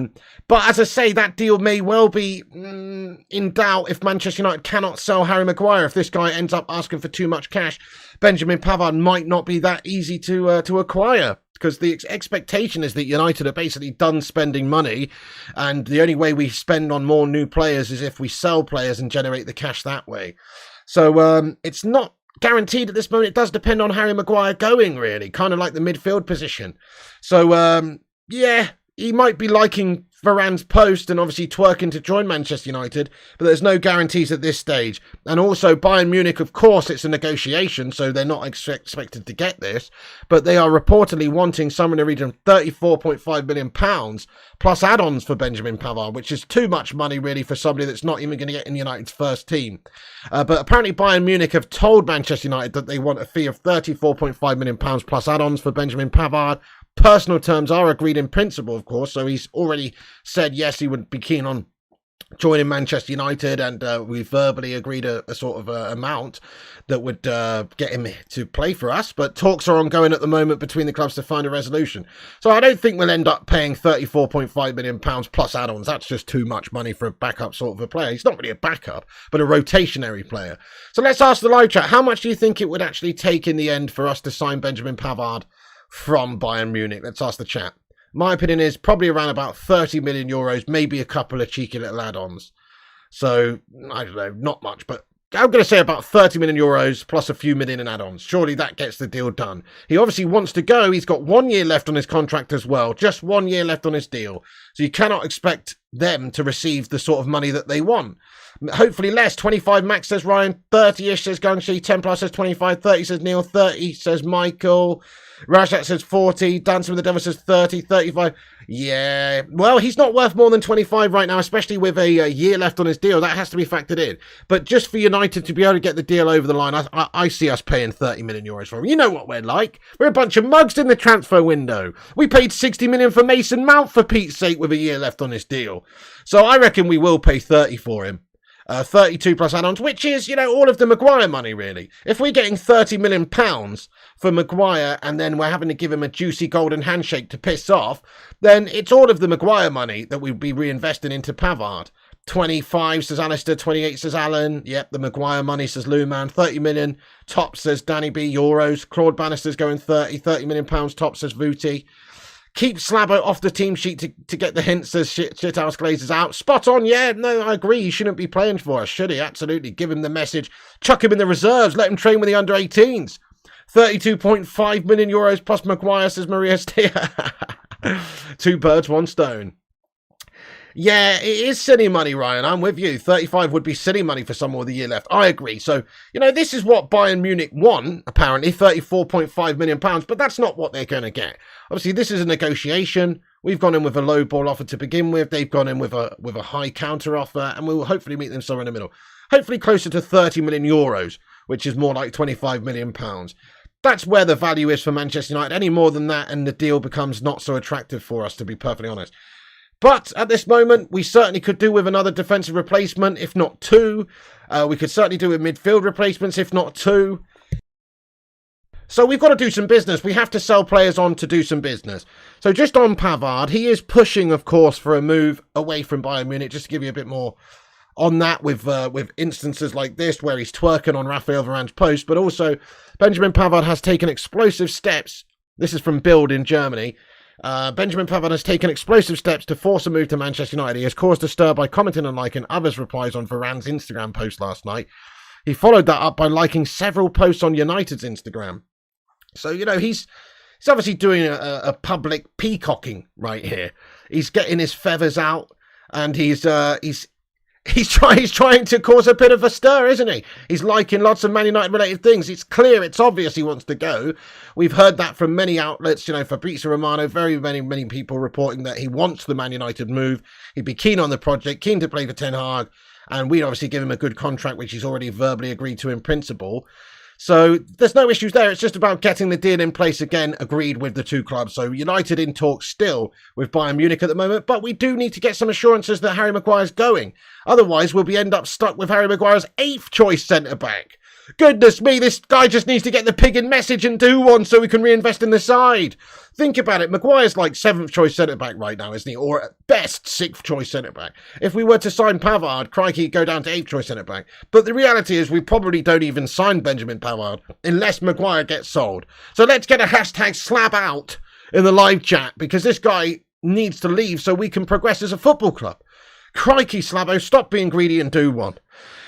But as I say, that deal may well be in doubt if Manchester United cannot sell Harry Maguire. If this guy ends up asking for too much cash, Benjamin Pavard might not be that easy to acquire. Because the expectation is that United are basically done spending money, and the only way we spend on more new players is if we sell players and generate the cash that way. So it's not guaranteed at this moment. It does depend on Harry Maguire going, really, kind of like the midfield position. So, yeah, he might be liking Varane's post and obviously twerking to join Manchester United, but there's no guarantees at this stage. And also Bayern Munich, of course, it's a negotiation, so they're not expected to get this, but they are reportedly wanting somewhere in the region of £34.5 million plus add-ons for Benjamin Pavard, which is too much money really for somebody that's not even going to get in United's first team. But apparently Bayern Munich have told Manchester United that they want a fee of £34.5 million plus add-ons for Benjamin Pavard. Personal terms are agreed in principle, of course, so he's already said yes, he would be keen on joining Manchester United, and we verbally agreed a sort of amount that would get him to play for us, but talks are ongoing at the moment between the clubs to find a resolution. So I don't think we'll end up paying £34.5 million plus add-ons. That's just too much money for a backup sort of a player. He's not really a backup, but a rotationary player. So let's ask the live chat, how much do you think it would actually take in the end for us to sign Benjamin Pavard from Bayern Munich? Let's ask the chat. My opinion is probably around about 30 million euros, maybe a couple of cheeky little add-ons. So, I don't know, not much, but I'm going to say about 30 million euros plus a few million in add-ons. Surely that gets the deal done. He obviously wants to go. He's got 1 year left on his contract as well. Just 1 year left on his deal. So you cannot expect them to receive the sort of money that they want. Hopefully less. 25 max, says Ryan. 30-ish, says Gungshi. 10 plus, says 25. 30, says Neil. 30, says Michael. Rajat says 40. Dancing with the Devil says 30. 35. Yeah. Well, he's not worth more than 25 right now, especially with a year left on his deal. That has to be factored in. But just for United to be able to get the deal over the line, I see us paying 30 million euros for him. You know what we're like. We're a bunch of mugs in the transfer window. We paid 60 million for Mason Mount, for Pete's sake, with a year left on his deal. So I reckon we will pay 30 for him. 32 plus add-ons, which is, you know, all of the Maguire money, really. If we're getting £30 million for Maguire and then we're having to give him a juicy golden handshake to piss off, then it's all of the Maguire money that we'd be reinvesting into Pavard. 25, says Alistair. 28, says Alan. Yep, the Maguire money, says Luman. 30 million, top, says Danny B. Euros. Claude Bannister's going 30 million pounds, top, says Vuti. Keep Slabo off the team sheet to get the hints, says Shithouse Glazers out. Spot on, yeah, no, I agree. He shouldn't be playing for us, should he? Absolutely. Give him the message. Chuck him in the reserves. Let him train with the under-18s. 32.5 million euros plus Maguire, says Maria Steer. 2 birds, 1 stone. Yeah, it is silly money, Ryan. I'm with you. 35 would be silly money for someone with a year left. I agree. So, you know, this is what Bayern Munich want, apparently, £34.5 million, but that's not what they're going to get. Obviously, this is a negotiation. We've gone in with a low ball offer to begin with. They've gone in with a high counter offer, and we will hopefully meet them somewhere in the middle. Hopefully closer to 30 million euros, which is more like 25 million pounds. That's where the value is for Manchester United. Any more than that, and the deal becomes not so attractive for us, to be perfectly honest. But at this moment, we certainly could do with another defensive replacement, if not 2. We could certainly do with midfield replacements, if not 2. So we've got to do some business. We have to sell players on to do some business. So just on Pavard, he is pushing, of course, for a move away from Bayern Munich. Just to give you a bit more on that with instances like this, where he's twerking on Raphael Varane's post. But also, Benjamin Pavard has taken explosive steps. This is from Bild in Germany. Benjamin Pavard has taken explosive steps to force a move to Manchester United. He has caused a stir by commenting and liking others' replies on Varane's Instagram post last night. He followed that up by liking several posts on United's Instagram. So, you know, he's obviously doing a public peacocking right here. He's getting his feathers out, and he's trying to cause a bit of a stir, isn't he? He's liking lots of Man United related things. It's clear, it's obvious he wants to go. We've heard that from many outlets, Fabrizio Romano, very many people reporting that he wants the Man United move. He'd be keen on the project, keen to play for Ten Hag, and we'd obviously give him a good contract, which he's already verbally agreed to in principle. So there's no issues there. It's just about getting the deal in place again, agreed with the two clubs. So United in talks still with Bayern Munich at the moment, but we do need to get some assurances that Harry Maguire's going. Otherwise, we'll end up stuck with Harry Maguire's 8th choice centre-back. Goodness me, this guy just needs to get the pig in message and do one so we can reinvest in the side. Think about it, Maguire's like 7th choice centre-back right now, isn't he? Or at best, 6th choice centre-back. If we were to sign Pavard, crikey, he'd go down to 8th choice centre-back. But the reality is we probably don't even sign Benjamin Pavard unless Maguire gets sold. So let's get a hashtag slab out in the live chat, because this guy needs to leave so we can progress as a football club. Crikey, Slabo, stop being greedy and do one.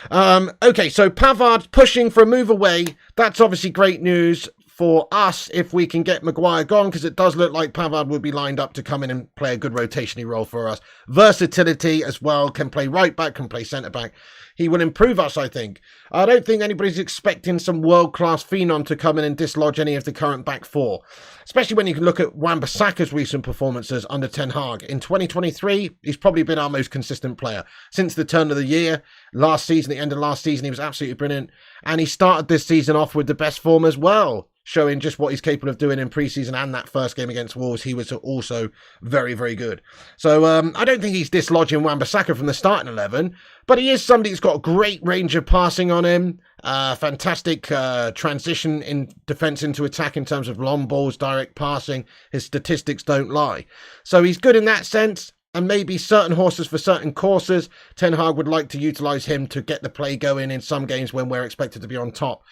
Okay, so Pavard pushing for a move away. That's obviously great news for us if we can get Maguire gone, because it does look like Pavard would be lined up to come in and play a good rotationary role for us. Versatility as well, can play right back, can play centre back. He will improve us, I think. I don't think anybody's expecting some world-class phenom to come in and dislodge any of the current back four, especially when you can look at Wan-Bissaka's recent performances under Ten Hag. In 2023, he's probably been our most consistent player. Since the turn of the year, last season, the end of last season, he was absolutely brilliant. And he started this season off with the best form as well, showing just what he's capable of doing in pre-season, and that first game against Wolves, he was also very, very good. So I don't think he's dislodging Wan-Bissaka from the starting 11, but he is somebody who's got a great range of passing on him, fantastic transition in defence into attack in terms of long balls, direct passing. His statistics don't lie. So he's good in that sense, and maybe certain horses for certain courses. Ten Hag would like to utilise him to get the play going in some games when we're expected to be on top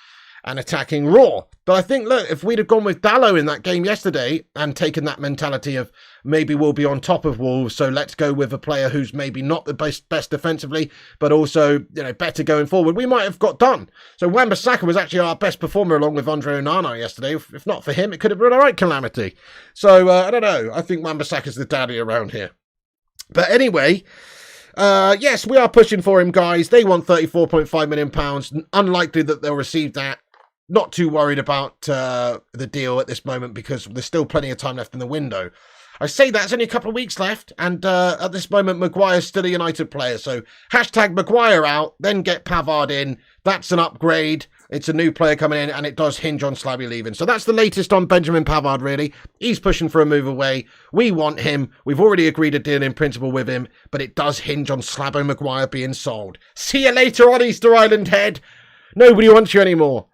and attacking raw. But I think, look, if we'd have gone with Dalot in that game yesterday and taken that mentality of maybe we'll be on top of Wolves, so let's go with a player who's maybe not the best defensively, but also, better going forward, we might have got done. So Wan-Bissaka was actually our best performer along with Andre Onana yesterday. If not for him, it could have been a right calamity. So, I don't know. I think Wan-Bissaka's the daddy around here. But anyway, yes, we are pushing for him, guys. They want £34.5 million. Unlikely that they'll receive that. Not too worried about the deal at this moment because there's still plenty of time left in the window. I say that's only a couple of weeks left, and at this moment, Maguire's still a United player. So hashtag Maguire out, then get Pavard in. That's an upgrade. It's a new player coming in, and it does hinge on Slabby leaving. So that's the latest on Benjamin Pavard, really. He's pushing for a move away. We want him. We've already agreed a deal in principle with him, but it does hinge on Slabo Maguire being sold. See you later on, Easter Island Head. Nobody wants you anymore.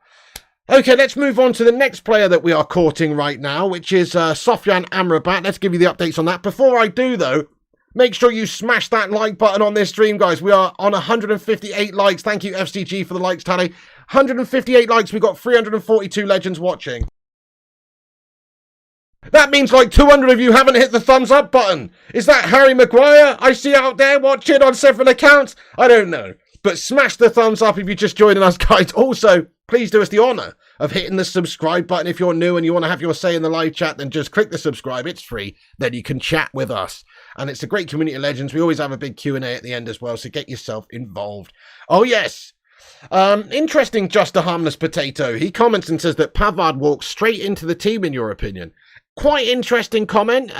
Okay, let's move on to the next player that we are courting right now, which is Sofyan Amrabat. Let's give you the updates on that. Before I do, though, make sure you smash that like button on this stream, guys. We are on 158 likes. Thank you, FCG, for the likes tally. 158 likes. We've got 342 legends watching. That means like 200 of you haven't hit the thumbs up button. Is that Harry Maguire I see out there watching on several accounts? I don't know. But smash the thumbs up if you're just joining us, guys. Also, please do us the honour of hitting the subscribe button. If you're new and you want to have your say in the live chat, then just click the subscribe. It's free. Then you can chat with us. And it's a great community of legends. We always have a big Q&A at the end as well, so get yourself involved. Oh, yes. Interesting, Just a Harmless Potato. He comments and says that Pavard walks straight into the team, in your opinion. Quite interesting comment.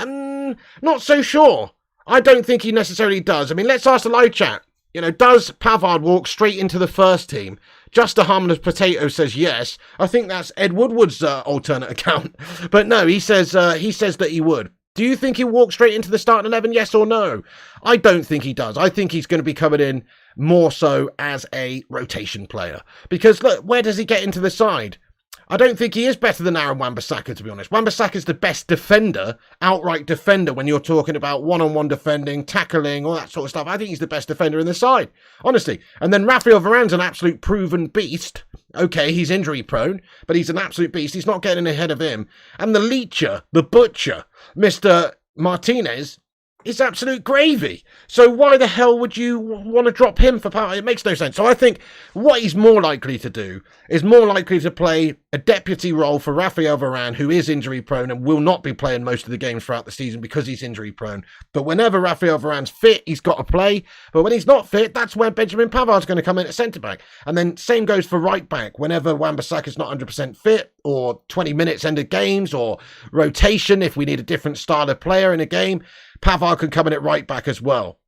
Not so sure. I don't think he necessarily does. I mean, let's ask the live chat. Does Pavard walk straight into the first team? Just a Harmless Potato says yes. I think that's Ed Woodward's alternate account. But no, he says that he would. Do you think he'll walk straight into the starting 11, yes or no? I don't think he does. I think he's going to be coming in more so as a rotation player. Because, look, where does he get into the side? I don't think he is better than Aaron Wan-Bissaka, to be honest. Wan-Bissaka's the best defender, outright defender, when you're talking about one-on-one defending, tackling, all that sort of stuff. I think he's the best defender in the side, honestly. And then Rafael Varane's an absolute proven beast. Okay, he's injury-prone, but he's an absolute beast. He's not getting ahead of him. And the leecher, the butcher, Mr. Martinez, is absolute gravy. So why the hell would you want to drop him for Pavard? It makes no sense. So I think what he's more likely to do is more likely to play a deputy role for Raphael Varane, who is injury prone and will not be playing most of the games throughout the season because he's injury prone. But whenever Raphael Varane's fit, he's got to play. But when he's not fit, that's where Benjamin Pavard's going to come in at centre back. And then same goes for right back. Whenever Wan-Bissaka's not 100% fit, or 20 minutes end of games, or rotation if we need a different style of player in a game, Pavard can come in at right back as well.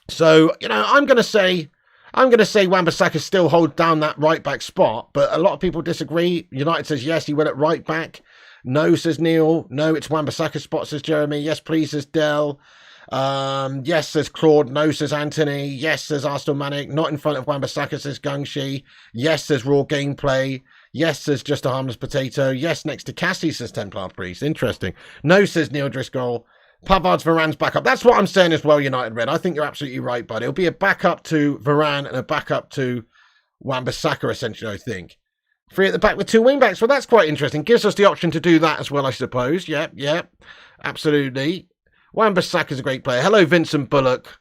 So, I'm going to say Wan-Bissaka still holds down that right back spot, but a lot of people disagree. United says yes, he will at right back. No, says Neil. No, it's Wan-Bissaka's spot, says Jeremy. Yes, please, says Dell. Yes, says Claude. No, says Anthony. Yes, says Arsenal Manic. Not in front of Wan-Bissaka, says Gungshi. Yes, says Raw Gameplay. Yes, says Just a Harmless Potato. Yes, next to Cassie, says Templar Priest. Interesting. No, says Neil Driscoll. Pavard's Varane's backup. That's what I'm saying as well, United Red. I think you're absolutely right, bud. It'll be a backup to Varane and a backup to Wan-Bissaka, essentially, I think. 3 at the back with 2 wing-backs. Well, that's quite interesting. Gives us the option to do that as well, I suppose. Yep. Absolutely. Wan-Bissaka's a great player. Hello, Vincent Bullock.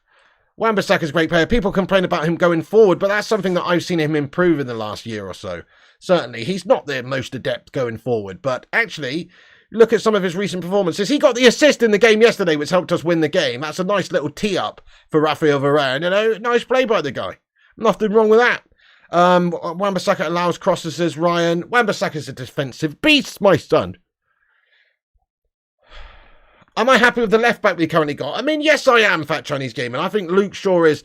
Wan-Bissaka's a great player. People complain about him going forward, but that's something that I've seen him improve in the last year or so. Certainly, he's not the most adept going forward, but actually, look at some of his recent performances. He got the assist in the game yesterday, which helped us win the game. That's a nice little tee-up for Raphael Varane. Nice play by the guy. Nothing wrong with that. Wan-Bissaka allows crosses, says Ryan. Wan-Bissaka's a defensive beast, my son. Am I happy with the left back we currently got? I mean, yes, I am, Fat Chinese Gamer. I think Luke Shaw is,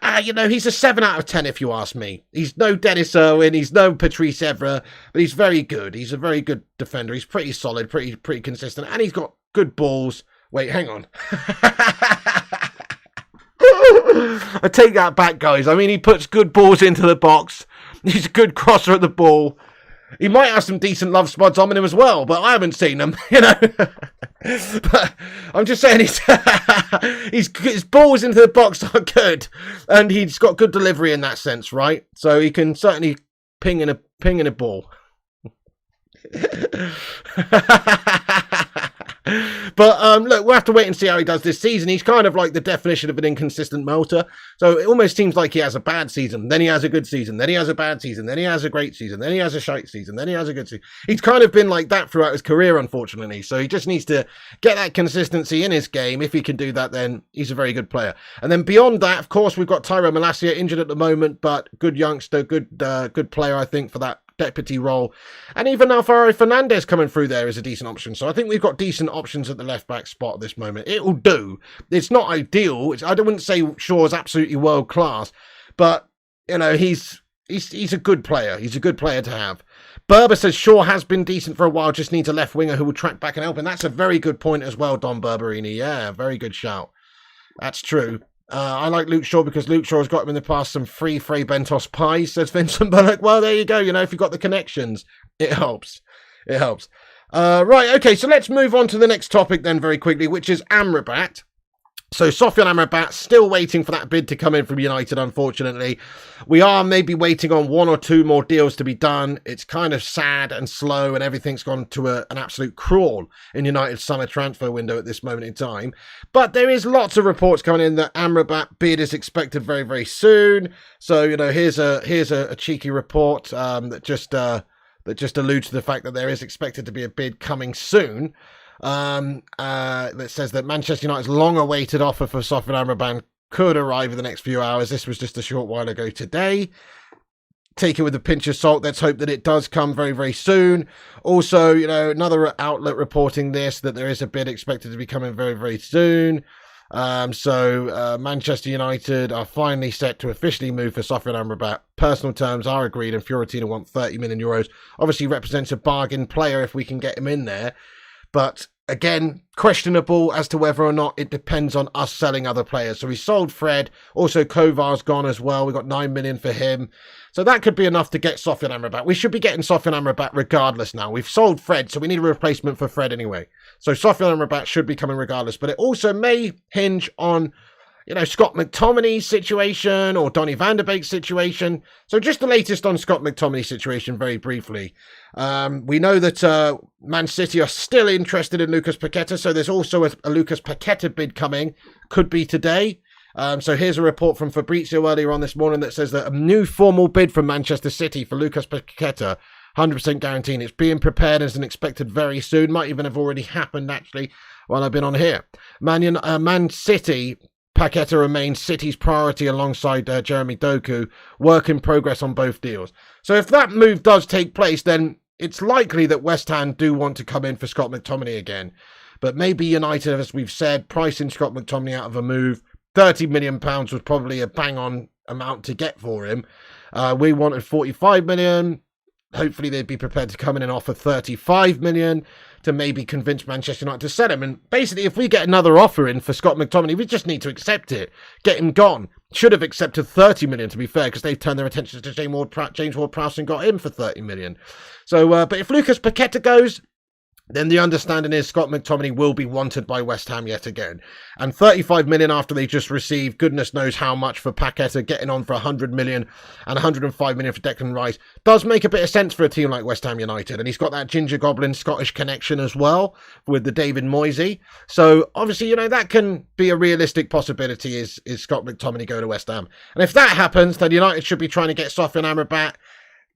he's a 7 out of 10 if you ask me. He's no Dennis Irwin, he's no Patrice Evra, but he's very good. He's a very good defender. He's pretty solid, pretty consistent, and he's got good balls. Wait, hang on. I take that back, guys. I mean, he puts good balls into the box. He's a good crosser at the ball. He might have some decent love spots on him as well, but I haven't seen them, But I'm just saying his balls into the box are good, and he's got good delivery in that sense, right? So he can certainly ping in a ball. But look, we'll have to wait and see how he does this season. He's kind of like the definition of an inconsistent melter. So it almost seems like he has a bad season, then he has a good season, then he has a bad season, then he has a great season, then he has a shite season, then he has a good season. He's kind of been like that throughout his career, unfortunately. So he just needs to get that consistency in his game. If he can do that, then he's a very good player. And then beyond that, of course, we've got Tyro Malacia injured at the moment, but good youngster, good player, I think, for that deputy role. And even Alvaro Fernandez coming through there is a decent option. So I think we've got decent options at the left back spot at this moment. It will do. It's not ideal. I wouldn't say Shaw's absolutely world class, but he's a good player. He's a good player to have. Berber says Shaw has been decent for a while, just needs a left winger who will track back and help. And that's a very good point as well, Don Berberini. Yeah, very good shout. That's true. I like Luke Shaw because Luke Shaw has got him in the past some free Frey Bentos pies, says Vincent Bullock. Well, there you go. If you've got the connections, it helps. It helps. Right, okay, so let's move on to the next topic then very quickly, which is AMRABAT. So Sofian Amrabat still waiting for that bid to come in from United, unfortunately. We are maybe waiting on 1 or 2 more deals to be done. It's kind of sad and slow, and everything's gone to an absolute crawl in United's summer transfer window at this moment in time. But there is lots of reports coming in that Amrabat bid is expected very, very soon. So, here's a cheeky report that just alludes to the fact that there is expected to be a bid coming soon. That says that Manchester United's long-awaited offer for Sofian Amrabat could arrive in the next few hours. This was just a short while ago today. Take it with a pinch of salt. Let's hope that it does come very, very soon. Also, another outlet reporting this, that there is a bid expected to be coming very, very soon. So Manchester United are finally set to officially move for Sofian Amrabat. Personal terms are agreed, and Fiorentina want 30 million euros. Obviously represents a bargain player if we can get him in there. But again, questionable as to whether or not it depends on us selling other players. So we sold Fred. Also, Kovar's gone as well. We got 9 million for him. So that could be enough to get Sofian Amrabat. We should be getting Sofian Amrabat regardless now. We've sold Fred, so we need a replacement for Fred anyway. So Sofian Amrabat should be coming regardless. But it also may hinge on Scott McTominay's situation or Donny van de Beek's situation. So just the latest on Scott McTominay's situation very briefly. We know that Man City are still interested in Lucas Paqueta, so there's also a Lucas Paqueta bid coming. Could be today. So here's a report from Fabrizio earlier on this morning that says that a new formal bid from Manchester City for Lucas Paqueta, 100% guaranteed. It's being prepared as and expected very soon. Might even have already happened, actually, while I've been on here. Man City, Paqueta remains City's priority alongside Jeremy Doku. Work in progress on both deals. So if that move does take place, then it's likely that West Ham do want to come in for Scott McTominay again. But maybe United, as we've said, pricing Scott McTominay out of a move, £30 million was probably a bang-on amount to get for him. We wanted 45 million. Hopefully they'd be prepared to come in and offer 35 million to maybe convince Manchester United to sell him. And basically, if we get another offer in for Scott McTominay, we just need to accept it. Get him gone. Should have accepted 30 million, to be fair, because they've turned their attention to James Ward-Prowse and got him for 30 million. So, but if Lucas Paqueta goes, then the understanding is Scott McTominay will be wanted by West Ham yet again. And 35 million after they just received goodness knows how much for Paqueta, getting on for 100 million and 105 million for Declan Rice, does make a bit of sense for a team like West Ham United. And he's got that Ginger Goblin Scottish connection as well with the David Moyes. So obviously, that can be a realistic possibility is Scott McTominay going to West Ham. And if that happens, then United should be trying to get Sofyan Amrabat.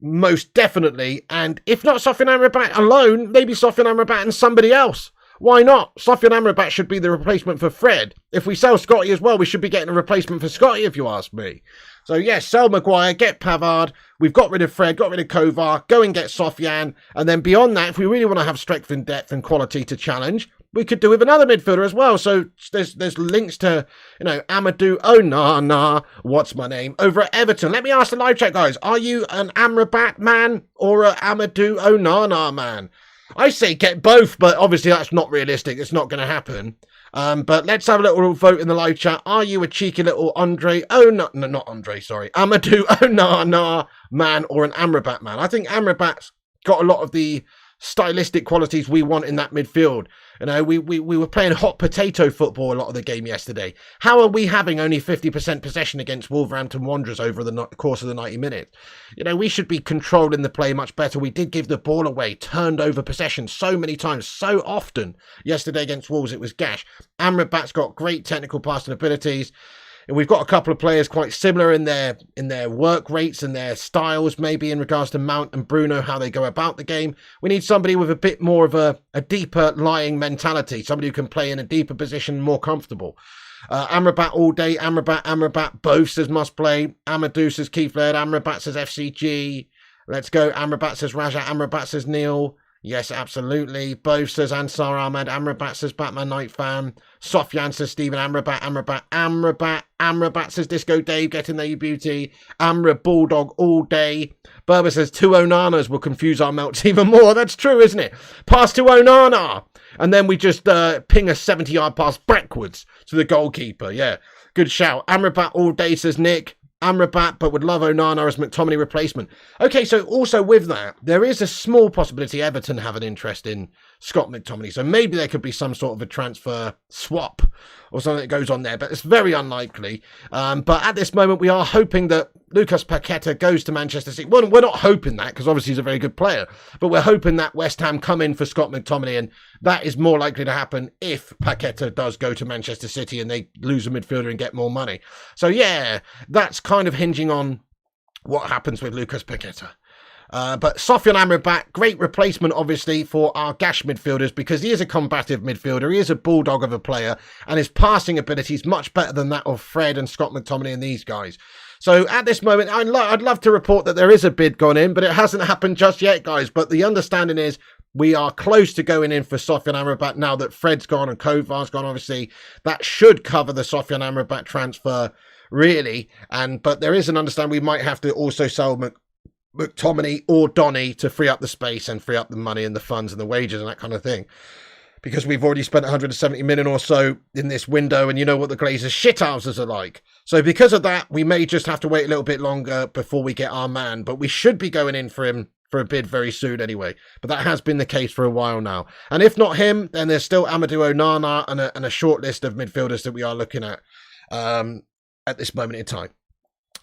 Most definitely, and if not Sofyan Amrabat alone, maybe Sofyan Amrabat and somebody else. Why not? Sofyan Amrabat should be the replacement for Fred. If we sell Scotty as well, we should be getting a replacement for Scotty, if you ask me. So yes, sell Maguire, get Pavard. We've got rid of Fred, got rid of Kovar, go and get Sofyan. And then beyond that, if we really want to have strength and depth and quality to challenge, we could do with another midfielder as well. So there's links to, Amadou Onana, what's my name, over at Everton. Let me ask the live chat, guys. Are you an Amrabat man or an Amadou Onana man? I say get both, but obviously that's not realistic. It's not going to happen. But let's have a little vote in the live chat. Are you a cheeky little Amadou Onana man or an Amrabat man? I think Amrabat's got a lot of the stylistic qualities we want in that midfield. We were playing hot potato football a lot of the game yesterday. How are we having only 50% possession against Wolverhampton Wanderers over the course of the 90 minutes? We should be controlling the play much better. We did give the ball away, turned over possession so many times, so often yesterday against Wolves. It was gash. Amrabat's got great technical passing abilities. And we've got a couple of players quite similar in their work rates and their styles, maybe in regards to Mount and Bruno, how they go about the game. We need somebody with a bit more of a deeper lying mentality, somebody who can play in a deeper position, more comfortable. Amrabat all day, Amrabat, both says must play. Amadou says Keith Laird, Amrabat says FCG. Let's go. Amrabat says Raja, Amrabat says Neil. Yes, absolutely. Both says Ansar Ahmed. Amrabat says Batman Night Fan. Sofyan says Stephen. Amrabat says Disco Dave. Get in there, you beauty. Amra Bulldog all day. Berber says 2 Onanas will confuse our melts even more. That's true, isn't it? Pass to Onana. And then we just ping a 70-yard pass backwards to the goalkeeper. Yeah, good shout. Amrabat all day, says Nick. Amrabat, but would love Onana as McTominay replacement. Okay, so also with that, there is a small possibility Everton have an interest in Scott McTominay. So maybe there could be some sort of a transfer swap or something that goes on there, but it's very unlikely. But at this moment, we are hoping that Lucas Paqueta goes to Manchester City. Well, we're not hoping that because obviously he's a very good player, but we're hoping that West Ham come in for Scott McTominay, and that is more likely to happen if Paqueta does go to Manchester City and they lose a midfielder and get more money. So yeah, that's kind of hinging on what happens with Lucas Paqueta. But Sofyan Amrabat, great replacement, obviously, for our gash midfielders because he is a combative midfielder. He is a bulldog of a player, and his passing ability is much better than that of Fred and Scott McTominay and these guys. So at this moment, I'd love to report that there is a bid gone in, but it hasn't happened just yet, guys. But the understanding is we are close to going in for Sofyan Amrabat now that Fred's gone and Kovar's gone, obviously. That should cover the Sofyan Amrabat transfer, really. But there is an understanding we might have to also sell McTominay or Donny to free up the space and free up the money and the funds and the wages and that kind of thing. Because we've already spent 170 million or so in this window, and you know what the Glazers shithouses are like. So because of that, we may just have to wait a little bit longer before we get our man. But we should be going in for him for a bid very soon anyway. But that has been the case for a while now. And if not him, then there's still Amadou Onana and a short list of midfielders that we are looking at. at this moment in time.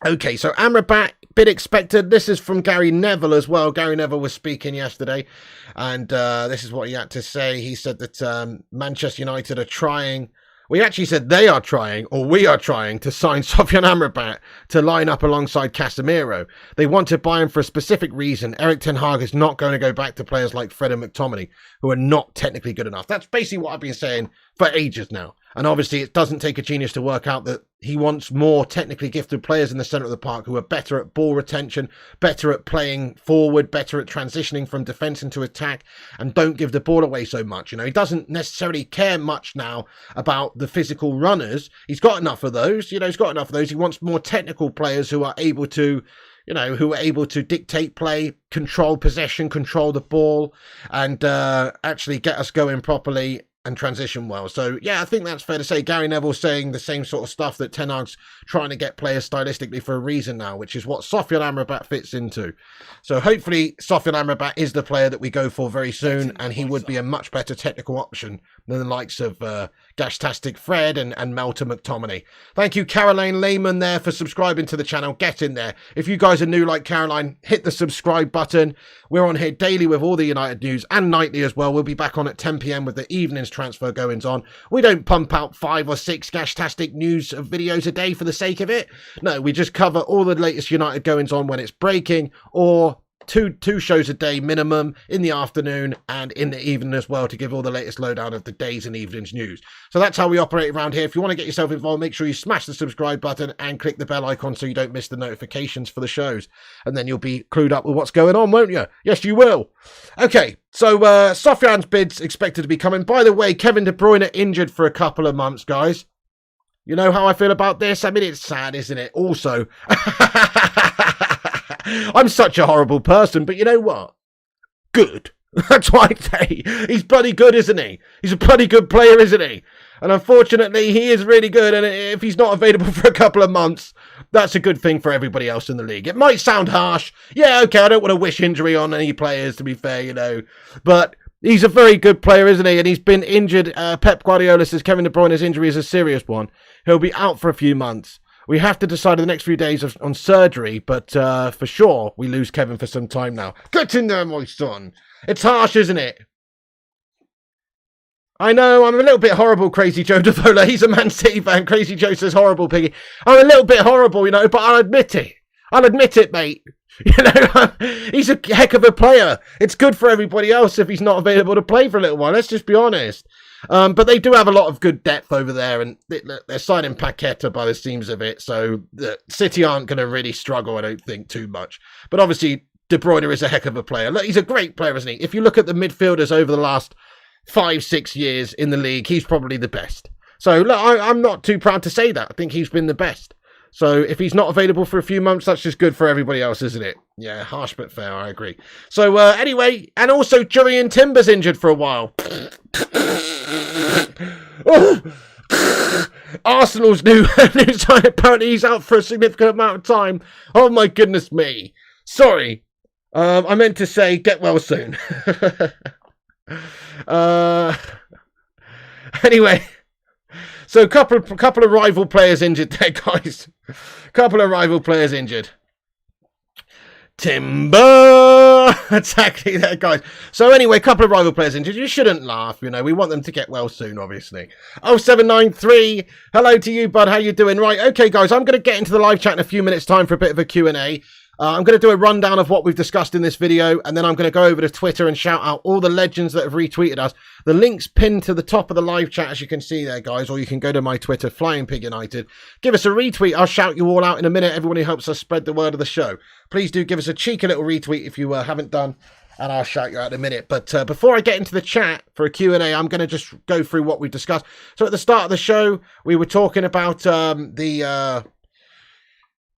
Okay, so AMRABAT, bit expected. This is from Gary Neville as well. Gary Neville was speaking yesterday, and this is what he had to say. He said that Manchester United are trying... We actually said they are trying, or we are trying, to sign Sofyan Amrabat to line up alongside Casemiro. They want to buy him for a specific reason. Erik ten Hag is not going to go back to players like Fred and McTominay, who are not technically good enough. That's basically what I've been saying for ages now. And obviously it doesn't take a genius to work out that he wants more technically gifted players in the centre of the park who are better at ball retention, better at playing forward, better at transitioning from defence into attack, and don't give the ball away so much. You know, he doesn't necessarily care much now about the physical runners. He's got enough of those. You know, he's got enough of those. He wants more technical players who are able to, you know, who are able to dictate play, control possession, control the ball, and actually get us going properly and transition well. So yeah, I think that's fair to say. Gary Neville saying the same sort of stuff that Ten Hag's trying to get players stylistically for a reason now, which is what Sofyan Amrabat fits into. So hopefully Sofyan Amrabat is the player that we go for very soon, and he would be a much better technical option than the likes of Gashtastic Fred and Melter McTominay. Thank you, Caroline Lehman, there for subscribing to the channel. Get in there. If you guys are new like Caroline, hit the subscribe button. We're on here daily with all the United news and nightly as well. We'll be back on at 10 PM with the evening's transfer goings on. We don't pump out 5 or 6 Gashtastic news videos a day for the sake of it. No, we just cover all the latest United goings on when it's breaking, or two shows a day minimum in the afternoon and in the evening as well, to give all the latest lowdown of the days and evenings news. So that's how we operate around here. If you want to get yourself involved, make sure you smash the subscribe button and click the bell icon so you don't miss the notifications for the shows, and then you'll be clued up with what's going on, won't you? Yes, you will. Okay, so Sofyan's bid's expected to be coming. By the way, Kevin De Bruyne injured for a couple of months, guys. You know how I feel about this? I mean, it's sad, isn't it? Also, I'm such a horrible person, but you know what? Good. That's what I say. He's bloody good, isn't he? He's a bloody good player, isn't he? And unfortunately, he is really good, and if he's not available for a couple of months, that's a good thing for everybody else in the league. It might sound harsh. Yeah, okay, I don't want to wish injury on any players, to be fair, you know. But he's a very good player, isn't he? And he's been injured. Pep Guardiola says Kevin De Bruyne's injury is a serious one. He'll be out for a few months. We have to decide in the next few days on surgery, but for sure, we lose Kevin for some time now. Get in there, my son. It's harsh, isn't it? I know, I'm a little bit horrible, Crazy Joe Davola. He's a Man City fan. Crazy Joe says horrible, Piggy. I'm a little bit horrible, you know, but I'll admit it. I'll admit it, mate. You know, he's a heck of a player. It's good for everybody else if he's not available to play for a little while. Let's just be honest. But they do have a lot of good depth over there, and they're signing Paqueta by the seams of it, so the City aren't going to really struggle, I don't think, too much. But obviously, De Bruyne is a heck of a player. Look, he's a great player, isn't he? If you look at the midfielders over the last 5-6 years in the league, he's probably the best. So look, I'm not too proud to say that. I think he's been the best. So if he's not available for a few months, that's just good for everybody else, isn't it? Yeah, harsh but fair, I agree. So anyway, and also Jurrien Timber's injured for a while. Arsenal's new sign, apparently he's out for a significant amount of time. Oh my goodness me. Sorry. I meant to say get well soon. Anyway. So a couple of rival players injured there, guys. Couple of rival players injured. Timber! Exactly there, guys. So anyway, a couple of rival players injured. You shouldn't laugh, you know. We want them to get well soon, obviously. 0793. Hello to you, bud. How you doing? Right, okay, guys. I'm going to get into the live chat in a few minutes' time for a bit of a Q&A. I'm going to do a rundown of what we've discussed in this video, and then I'm going to go over to Twitter and shout out all the legends that have retweeted us. The link's pinned to the top of the live chat, as you can see there, guys, or you can go to my Twitter, Flying Pig United. Give us a retweet. I'll shout you all out in a minute. Everyone who helps us spread the word of the show. Please do give us a cheeky little retweet if you haven't done, and I'll shout you out in a minute. But before I get into the chat for a Q&A, I'm going to just go through what we've discussed. So at the start of the show, we were talking about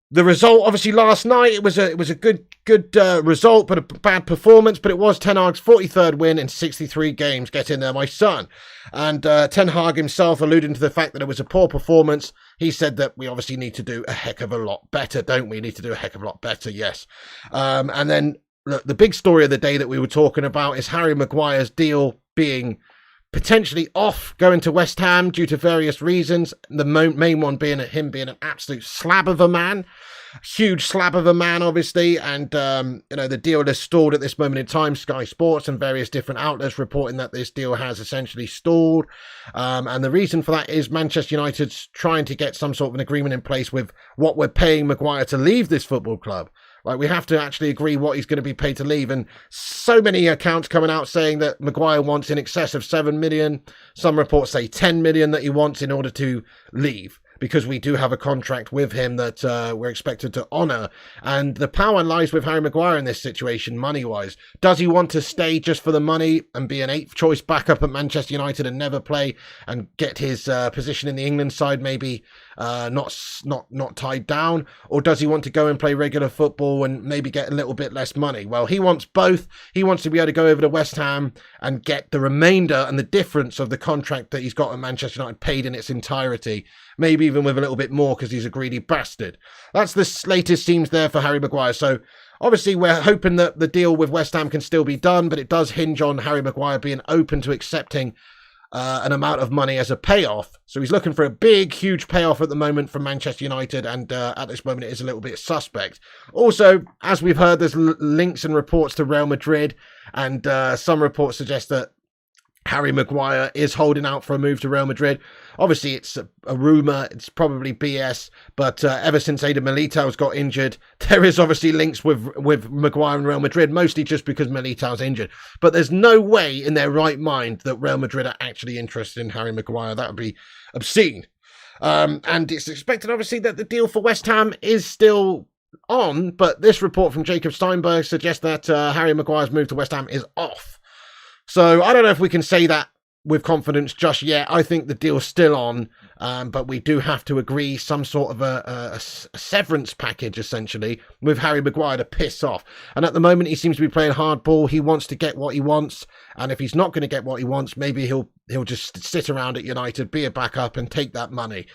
the result. Obviously last night it was a good result, but a bad performance. But it was Ten Hag's 43rd win in 63 games. Get in there, my son. And Ten Hag himself alluding to the fact that it was a poor performance. He said that we obviously need to do a heck of a lot better, don't we? Need to do a heck of a lot better, yes. And then look, the big story of the day that we were talking about is Harry Maguire's deal being potentially off going to West Ham due to various reasons. The main one being him being an absolute slab of a man. Huge slab of a man, obviously, and the deal is stalled at this moment in time. Sky Sports and various different outlets reporting that this deal has essentially stalled, and the reason for that is Manchester United's trying to get some sort of an agreement in place with what we're paying Maguire to leave this football club. Like, we have to actually agree what he's going to be paid to leave, and so many accounts coming out saying that Maguire wants in excess of 7 million. Some reports say 10 million that he wants in order to leave, because we do have a contract with him that we're expected to honour. And the power lies with Harry Maguire in this situation, money-wise. Does he want to stay just for the money and be an 8th choice backup at Manchester United and never play and get his position in the England side maybe not tied down? Or does he want to go and play regular football and maybe get a little bit less money? Well, he wants both. He wants to be able to go over to West Ham and get the remainder and the difference of the contract that he's got at Manchester United paid in its entirety. Maybe even with a little bit more, because he's a greedy bastard. That's the latest seems there for Harry Maguire. So obviously we're hoping that the deal with West Ham can still be done, but it does hinge on Harry Maguire being open to accepting an amount of money as a payoff. So he's looking for a big, huge payoff at the moment from Manchester United, and at this moment it is a little bit suspect. Also, as we've heard, there's links and reports to Real Madrid, and some reports suggest that Harry Maguire is holding out for a move to Real Madrid. Obviously, it's a rumour. It's probably BS. But ever since Eder Milito's got injured, there is obviously links with Maguire and Real Madrid, mostly just because Milito's injured. But there's no way in their right mind that Real Madrid are actually interested in Harry Maguire. That would be obscene. And it's expected, obviously, that the deal for West Ham is still on. But this report from Jacob Steinberg suggests that Harry Maguire's move to West Ham is off. So I don't know if we can say that with confidence just yet. I think the deal's still on, but we do have to agree some sort of a severance package, essentially, with Harry Maguire to piss off. And at the moment, he seems to be playing hardball. He wants to get what he wants, and if he's not going to get what he wants, maybe he'll just sit around at United, be a backup, and take that money.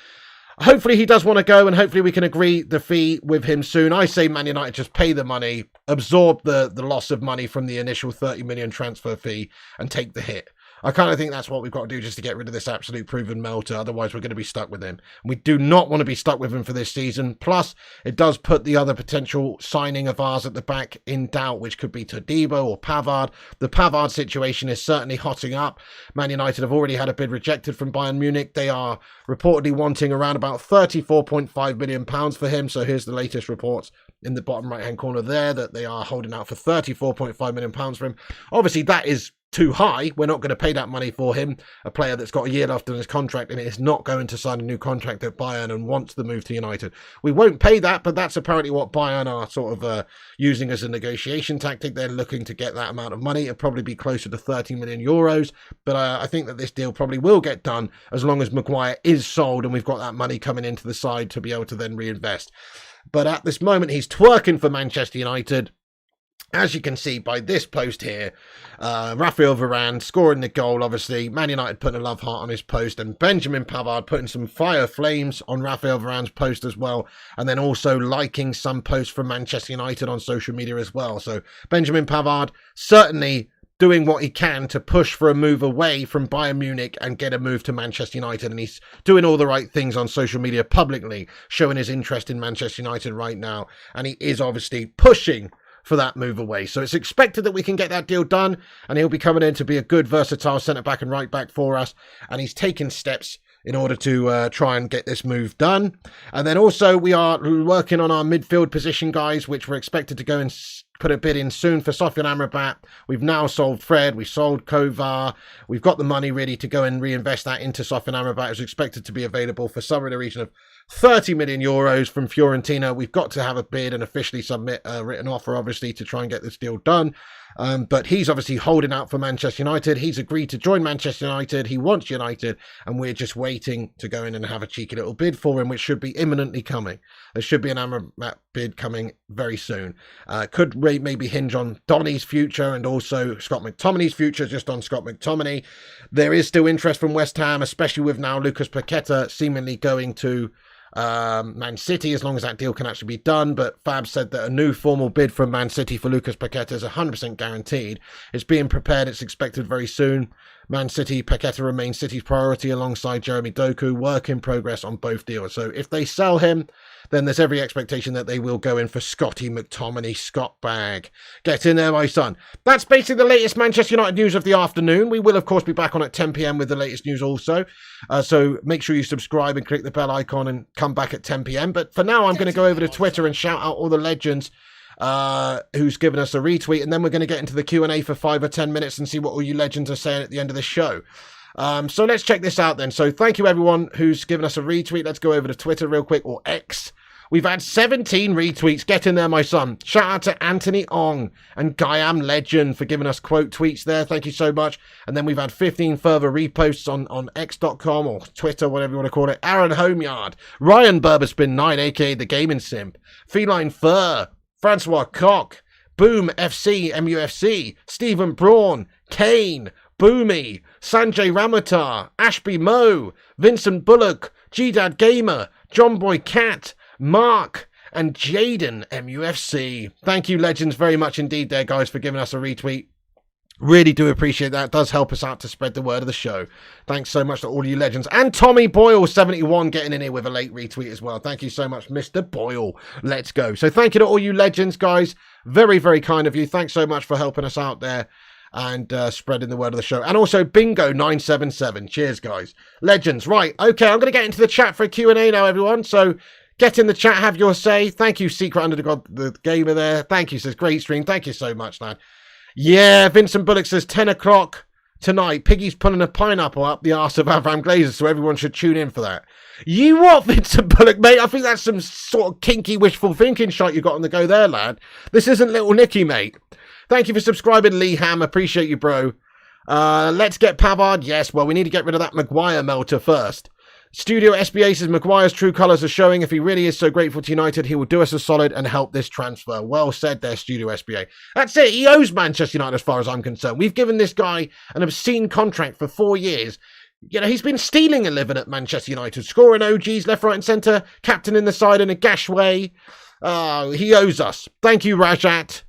Hopefully he does want to go, and hopefully we can agree the fee with him soon. I say Man United just pay the money, absorb the loss of money from the initial 30 million transfer fee, and take the hit. I kind of think that's what we've got to do just to get rid of this absolute proven melter. Otherwise, we're going to be stuck with him. We do not want to be stuck with him for this season. Plus, it does put the other potential signing of ours at the back in doubt, which could be Todibo or Pavard. The Pavard situation is certainly hotting up. Man United have already had a bid rejected from Bayern Munich. They are reportedly wanting around about £34.5 million for him. So here's the latest reports in the bottom right-hand corner there, that they are holding out for £34.5 million for him. Obviously, that is too high. We're not going to pay that money for him, a player that's got a year left on his contract and is not going to sign a new contract at Bayern and wants the move to United. We won't pay that, but that's apparently what Bayern are sort of using as a negotiation tactic. They're looking to get that amount of money. It'll probably be closer to 30 million euros, but I think that this deal probably will get done as long as Maguire is sold and we've got that money coming into the side to be able to then reinvest. But at this moment, he's twerking for Manchester United. As you can see by this post here, Raphael Varane scoring the goal, obviously. Man United putting a love heart on his post, and Benjamin Pavard putting some fire flames on Raphael Varane's post as well, and then also liking some posts from Manchester United on social media as well. So Benjamin Pavard certainly doing what he can to push for a move away from Bayern Munich and get a move to Manchester United, and he's doing all the right things on social media publicly, showing his interest in Manchester United right now, and he is obviously pushing for that move away. So it's expected that we can get that deal done, and he'll be coming in to be a good versatile centre-back and right-back for us, and he's taking steps in order to try and get this move done. And then also we are working on our midfield position, guys, which we're expected to go and put a bid in soon for Sofyan Amrabat. We've now sold Fred, we sold Kovar, we've got the money ready to go and reinvest that into Sofyan Amrabat. It's expected to be available for somewhere in the region of 30 million euros from Fiorentina. We've got to have a bid and officially submit a written offer, obviously, to try and get this deal done. But he's obviously holding out for Manchester United. He's agreed to join Manchester United. He wants United, and we're just waiting to go in and have a cheeky little bid for him, which should be imminently coming. There should be an AMRABAT bid coming very soon. Could maybe hinge on Donny's future and also Scott McTominay's future, just on Scott McTominay. There is still interest from West Ham, especially with now Lucas Paqueta seemingly going to Man City, as long as that deal can actually be done. But Fab said that a new formal bid from Man City for Lucas Paqueta is 100% guaranteed. It's being prepared. It's expected very soon. Man City, Paqueta remains City's priority alongside Jeremy Doku. Work in progress on both deals. So if they sell him, then there's every expectation that they will go in for Scotty McTominay, Scott Bag. Get in there, my son. That's basically the latest Manchester United news of the afternoon. We will, of course, be back on at 10 p.m. with the latest news also. So make sure you subscribe and click the bell icon and come back at 10 p.m. But for now, I'm going to go over to Twitter and shout out all the legends who's given us a retweet. And then we're going to get into the Q&A for 5 or 10 minutes and see what all you legends are saying at the end of the show. So let's check this out then. So thank you everyone who's given us a retweet. Let's go over to Twitter real quick, or X. We've had 17 retweets. Get in there, my son. Shout out to Anthony Ong and Guyam Legend for giving us quote tweets there. Thank you so much. And then we've had 15 further reposts on x.com or Twitter, whatever you want to call it. Aaron Homeyard, Ryan Burberspin 9, aka the Gaming Simp, Feline Fur, Francois Koch, Boom FC, MUFC, Stephen Braun, Kane, Boomy, Sanjay Ramatar, Ashby Moe, Vincent Bullock, G-Dad Gamer, John Boy Cat, Mark, and Jaden MUFC. Thank you, legends, very much indeed there, guys, for giving us a retweet. Really do appreciate that. It does help us out to spread the word of the show. Thanks so much to all you legends. And Tommy Boyle, 71, getting in here with a late retweet as well. Thank you so much, Mr. Boyle. Let's go. So thank you to all you legends, guys. Very, very kind of you. Thanks so much for helping us out there and spreading the word of the show. And also Bingo 977. Cheers, guys. Legends. Right. Okay, I'm going to get into the chat for a Q&A now, everyone. So get in the chat, have your say. Thank you, Secret Under the Gamer there. Thank you, says great stream. Thank you so much, lad. Yeah, Vincent Bullock says 10 o'clock tonight. Piggy's pulling a pineapple up the arse of Avram Glazer, so everyone should tune in for that. You what, Vincent Bullock, mate? I think that's some sort of kinky wishful thinking shot you got on the go there, lad. This isn't Little Nicky, mate. Thank you for subscribing, Lee Ham. Appreciate you, bro. Let's get Pavard. Yes, well, we need to get rid of that Maguire melter first. Studio SBA says Maguire's true colours are showing. If he really is so grateful to United, he will do us a solid and help this transfer. Well said there, Studio SBA. That's it. He owes Manchester United as far as I'm concerned. We've given this guy an obscene contract for 4 years. You know, he's been stealing a living at Manchester United, scoring OGs left, right and centre, captaining the side in a gash way. He owes us. Thank you, Rajat.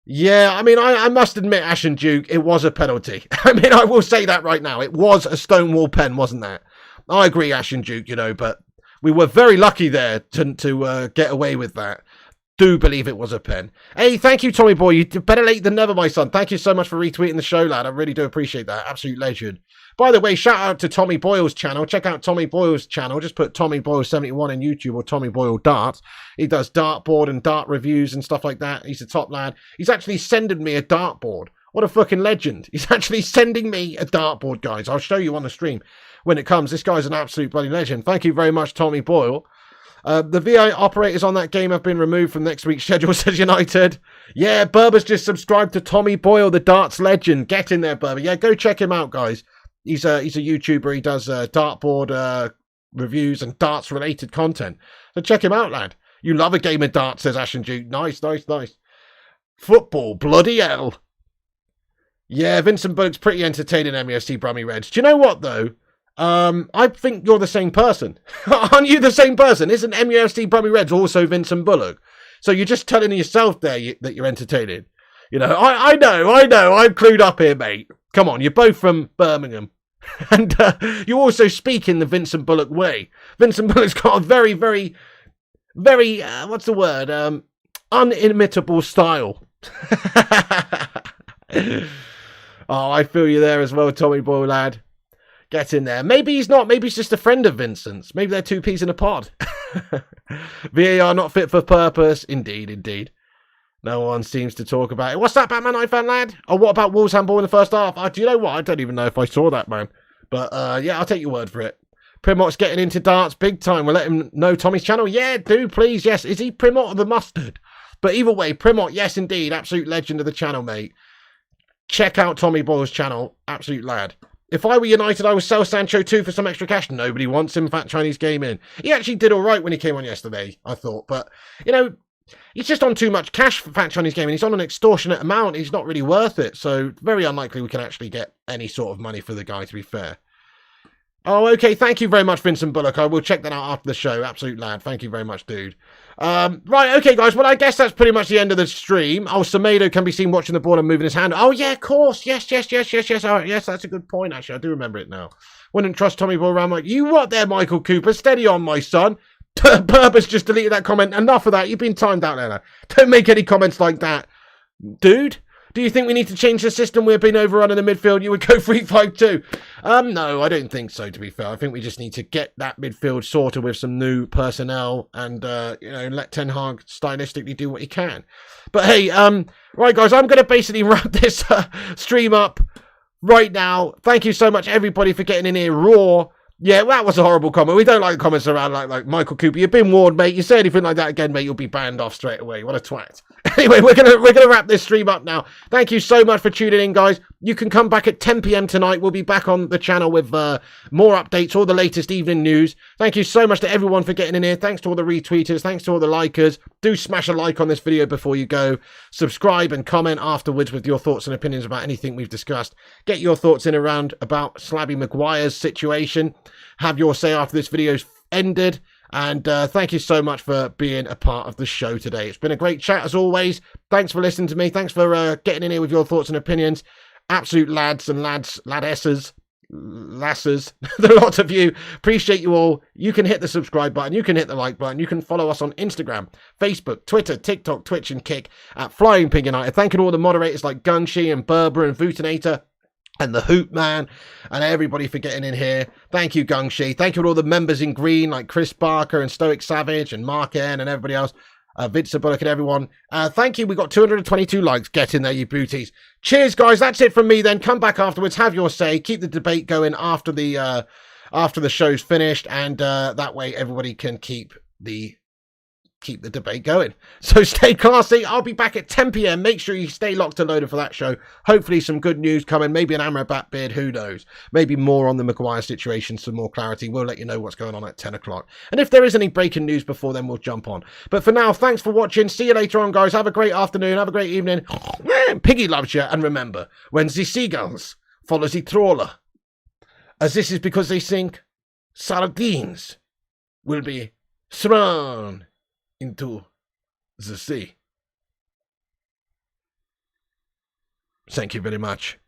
Yeah, I mean, I must admit, Ash and Duke, it was a penalty. I mean, I will say that right now. It was a stonewall pen, wasn't that? I agree, Ash and Duke, you know, but we were very lucky there to get away with that. Do believe it was a pen. Hey, thank you, Tommy Boy. You better late than never, my son. Thank you so much for retweeting the show, lad. I really do appreciate that. Absolute legend. By the way, shout out to Tommy Boyle's channel. Check out Tommy Boyle's channel. Just put Tommy Boyle 71 in YouTube or Tommy Boyle Dart. He does dartboard and dart reviews and stuff like that. He's a top lad. He's actually sending me a dartboard. What a fucking legend. He's actually sending me a dartboard, guys. I'll show you on the stream when it comes. This guy's an absolute bloody legend. Thank you very much, Tommy Boyle. The VI operators on that game have been removed from next week's schedule, says United. Yeah, Berber's just subscribed to Tommy Boyle, the darts legend. Get in there, Berber. Yeah, go check him out, guys. He's a YouTuber. He does dartboard reviews and darts-related content. So check him out, lad. You love a game of darts, says Ash and Duke. Nice, nice, nice. Football, bloody hell. Yeah, Vincent Bullock's pretty entertaining, MUFC Brummy Reds. Do you know what, though? I think you're the same person. Aren't you the same person? Isn't MUFC Brummy Reds also Vincent Bullock? So you're just telling yourself there that you're entertaining. You know, I know. I'm clued up here, mate. Come on, you're both from Birmingham. And you also speak in the Vincent Bullock way. Vincent Bullock's got a very, very, very, what's the word? Unimitable style. Oh, I feel you there as well, Tommy Boy, lad. Get in there. Maybe he's not. Maybe he's just a friend of Vincent's. Maybe they're two peas in a pod. VAR not fit for purpose. Indeed, indeed. No one seems to talk about it. What's that, Batman Knife fan, lad? Oh, what about Wolves handball in the first half? Do you know what? I don't even know if I saw that, man. But, yeah, I'll take your word for it. Primot's getting into darts big time. We'll let him know Tommy's channel. Yeah, do, please. Yes. Is he Primot or the Mustard? But either way, Primot, yes, indeed. Absolute legend of the channel, mate. Check out Tommy Boyle's channel. Absolute lad. If I were United, I would sell Sancho too for some extra cash. Nobody wants him. Fat Chinese Gaming. He actually did all right when he came on yesterday, I thought. But, you know, he's just on too much cash for Fat Chinese Gaming. He's on an extortionate amount. He's not really worth it. So, very unlikely we can actually get any sort of money for the guy, to be fair. Oh, okay. Thank you very much, Vincent Bullock. I will check that out after the show. Absolute lad. Thank you very much, dude. Right, okay, guys. Well, I guess that's pretty much the end of the stream. Oh, Semedo can be seen watching the board and moving his hand. Oh, yeah, of course. Yes. Oh, yes, that's a good point, actually. I do remember it now. Wouldn't trust Tommy Boy around like, you what there, Michael Cooper? Steady on, my son. Purpose just deleted that comment. Enough of that. You've been timed out, Ella. Don't make any comments like that. Dude, do you think we need to change the system? We've been overrun in the midfield. You would go 3-5-2. No, I don't think so, to be fair. I think we just need to get that midfield sorted with some new personnel and, let Ten Hag stylistically do what he can. But hey, right, guys, I'm going to basically wrap this stream up right now. Thank you so much, everybody, for getting in here raw. Yeah, well, that was a horrible comment. We don't like comments around like Michael Cooper. You've been warned, mate. You say anything like that again, mate, you'll be banned off straight away. What a twat. Anyway, we're gonna wrap this stream up now. Thank you so much for tuning in, guys. You can come back at 10 p.m. tonight. We'll be back on the channel with more updates, all the latest evening news. Thank you so much to everyone for getting in here. Thanks to all the retweeters. Thanks to all the likers. Do smash a like on this video before you go. Subscribe and comment afterwards with your thoughts and opinions about anything we've discussed. Get your thoughts in around about Slabby Maguire's situation. Have your say after this video's ended. And thank you so much for being a part of the show today. It's been a great chat as always. Thanks for listening to me. Thanks for getting in here with your thoughts and opinions. Absolute lads and lasses, the lot of you. Appreciate you all. You can hit the subscribe button. You can hit the like button. You can follow us on Instagram, Facebook, Twitter, TikTok, Twitch, and Kick at Flying Pig United. Thanking all the moderators like Gungshi and Berber and Vutinator and the Hoop Man, and everybody for getting in here. Thank you, Gungshi. Thank you to all the members in green, like Chris Barker and Stoic Savage and Mark N and everybody else. Vincent Bullock and everyone. Thank you. We got 222 likes. Get in there, you booties. Cheers, guys. That's it from me then. Come back afterwards. Have your say. Keep the debate going after the show's finished, and that way everybody can keep the debate going. So stay classy. I'll be back at 10 p.m. Make sure you stay locked and loaded for that show. Hopefully some good news coming. Maybe an AMRABAT bid. Who knows? Maybe more on the Maguire situation. Some more clarity. We'll let you know what's going on at 10 o'clock. And if there is any breaking news before then, we'll jump on. But for now, thanks for watching. See you later on, guys. Have a great afternoon. Have a great evening. Piggy loves you. And remember, when the seagulls follow the trawler, as this is because they think sardines will be thrown into the sea. Thank you very much.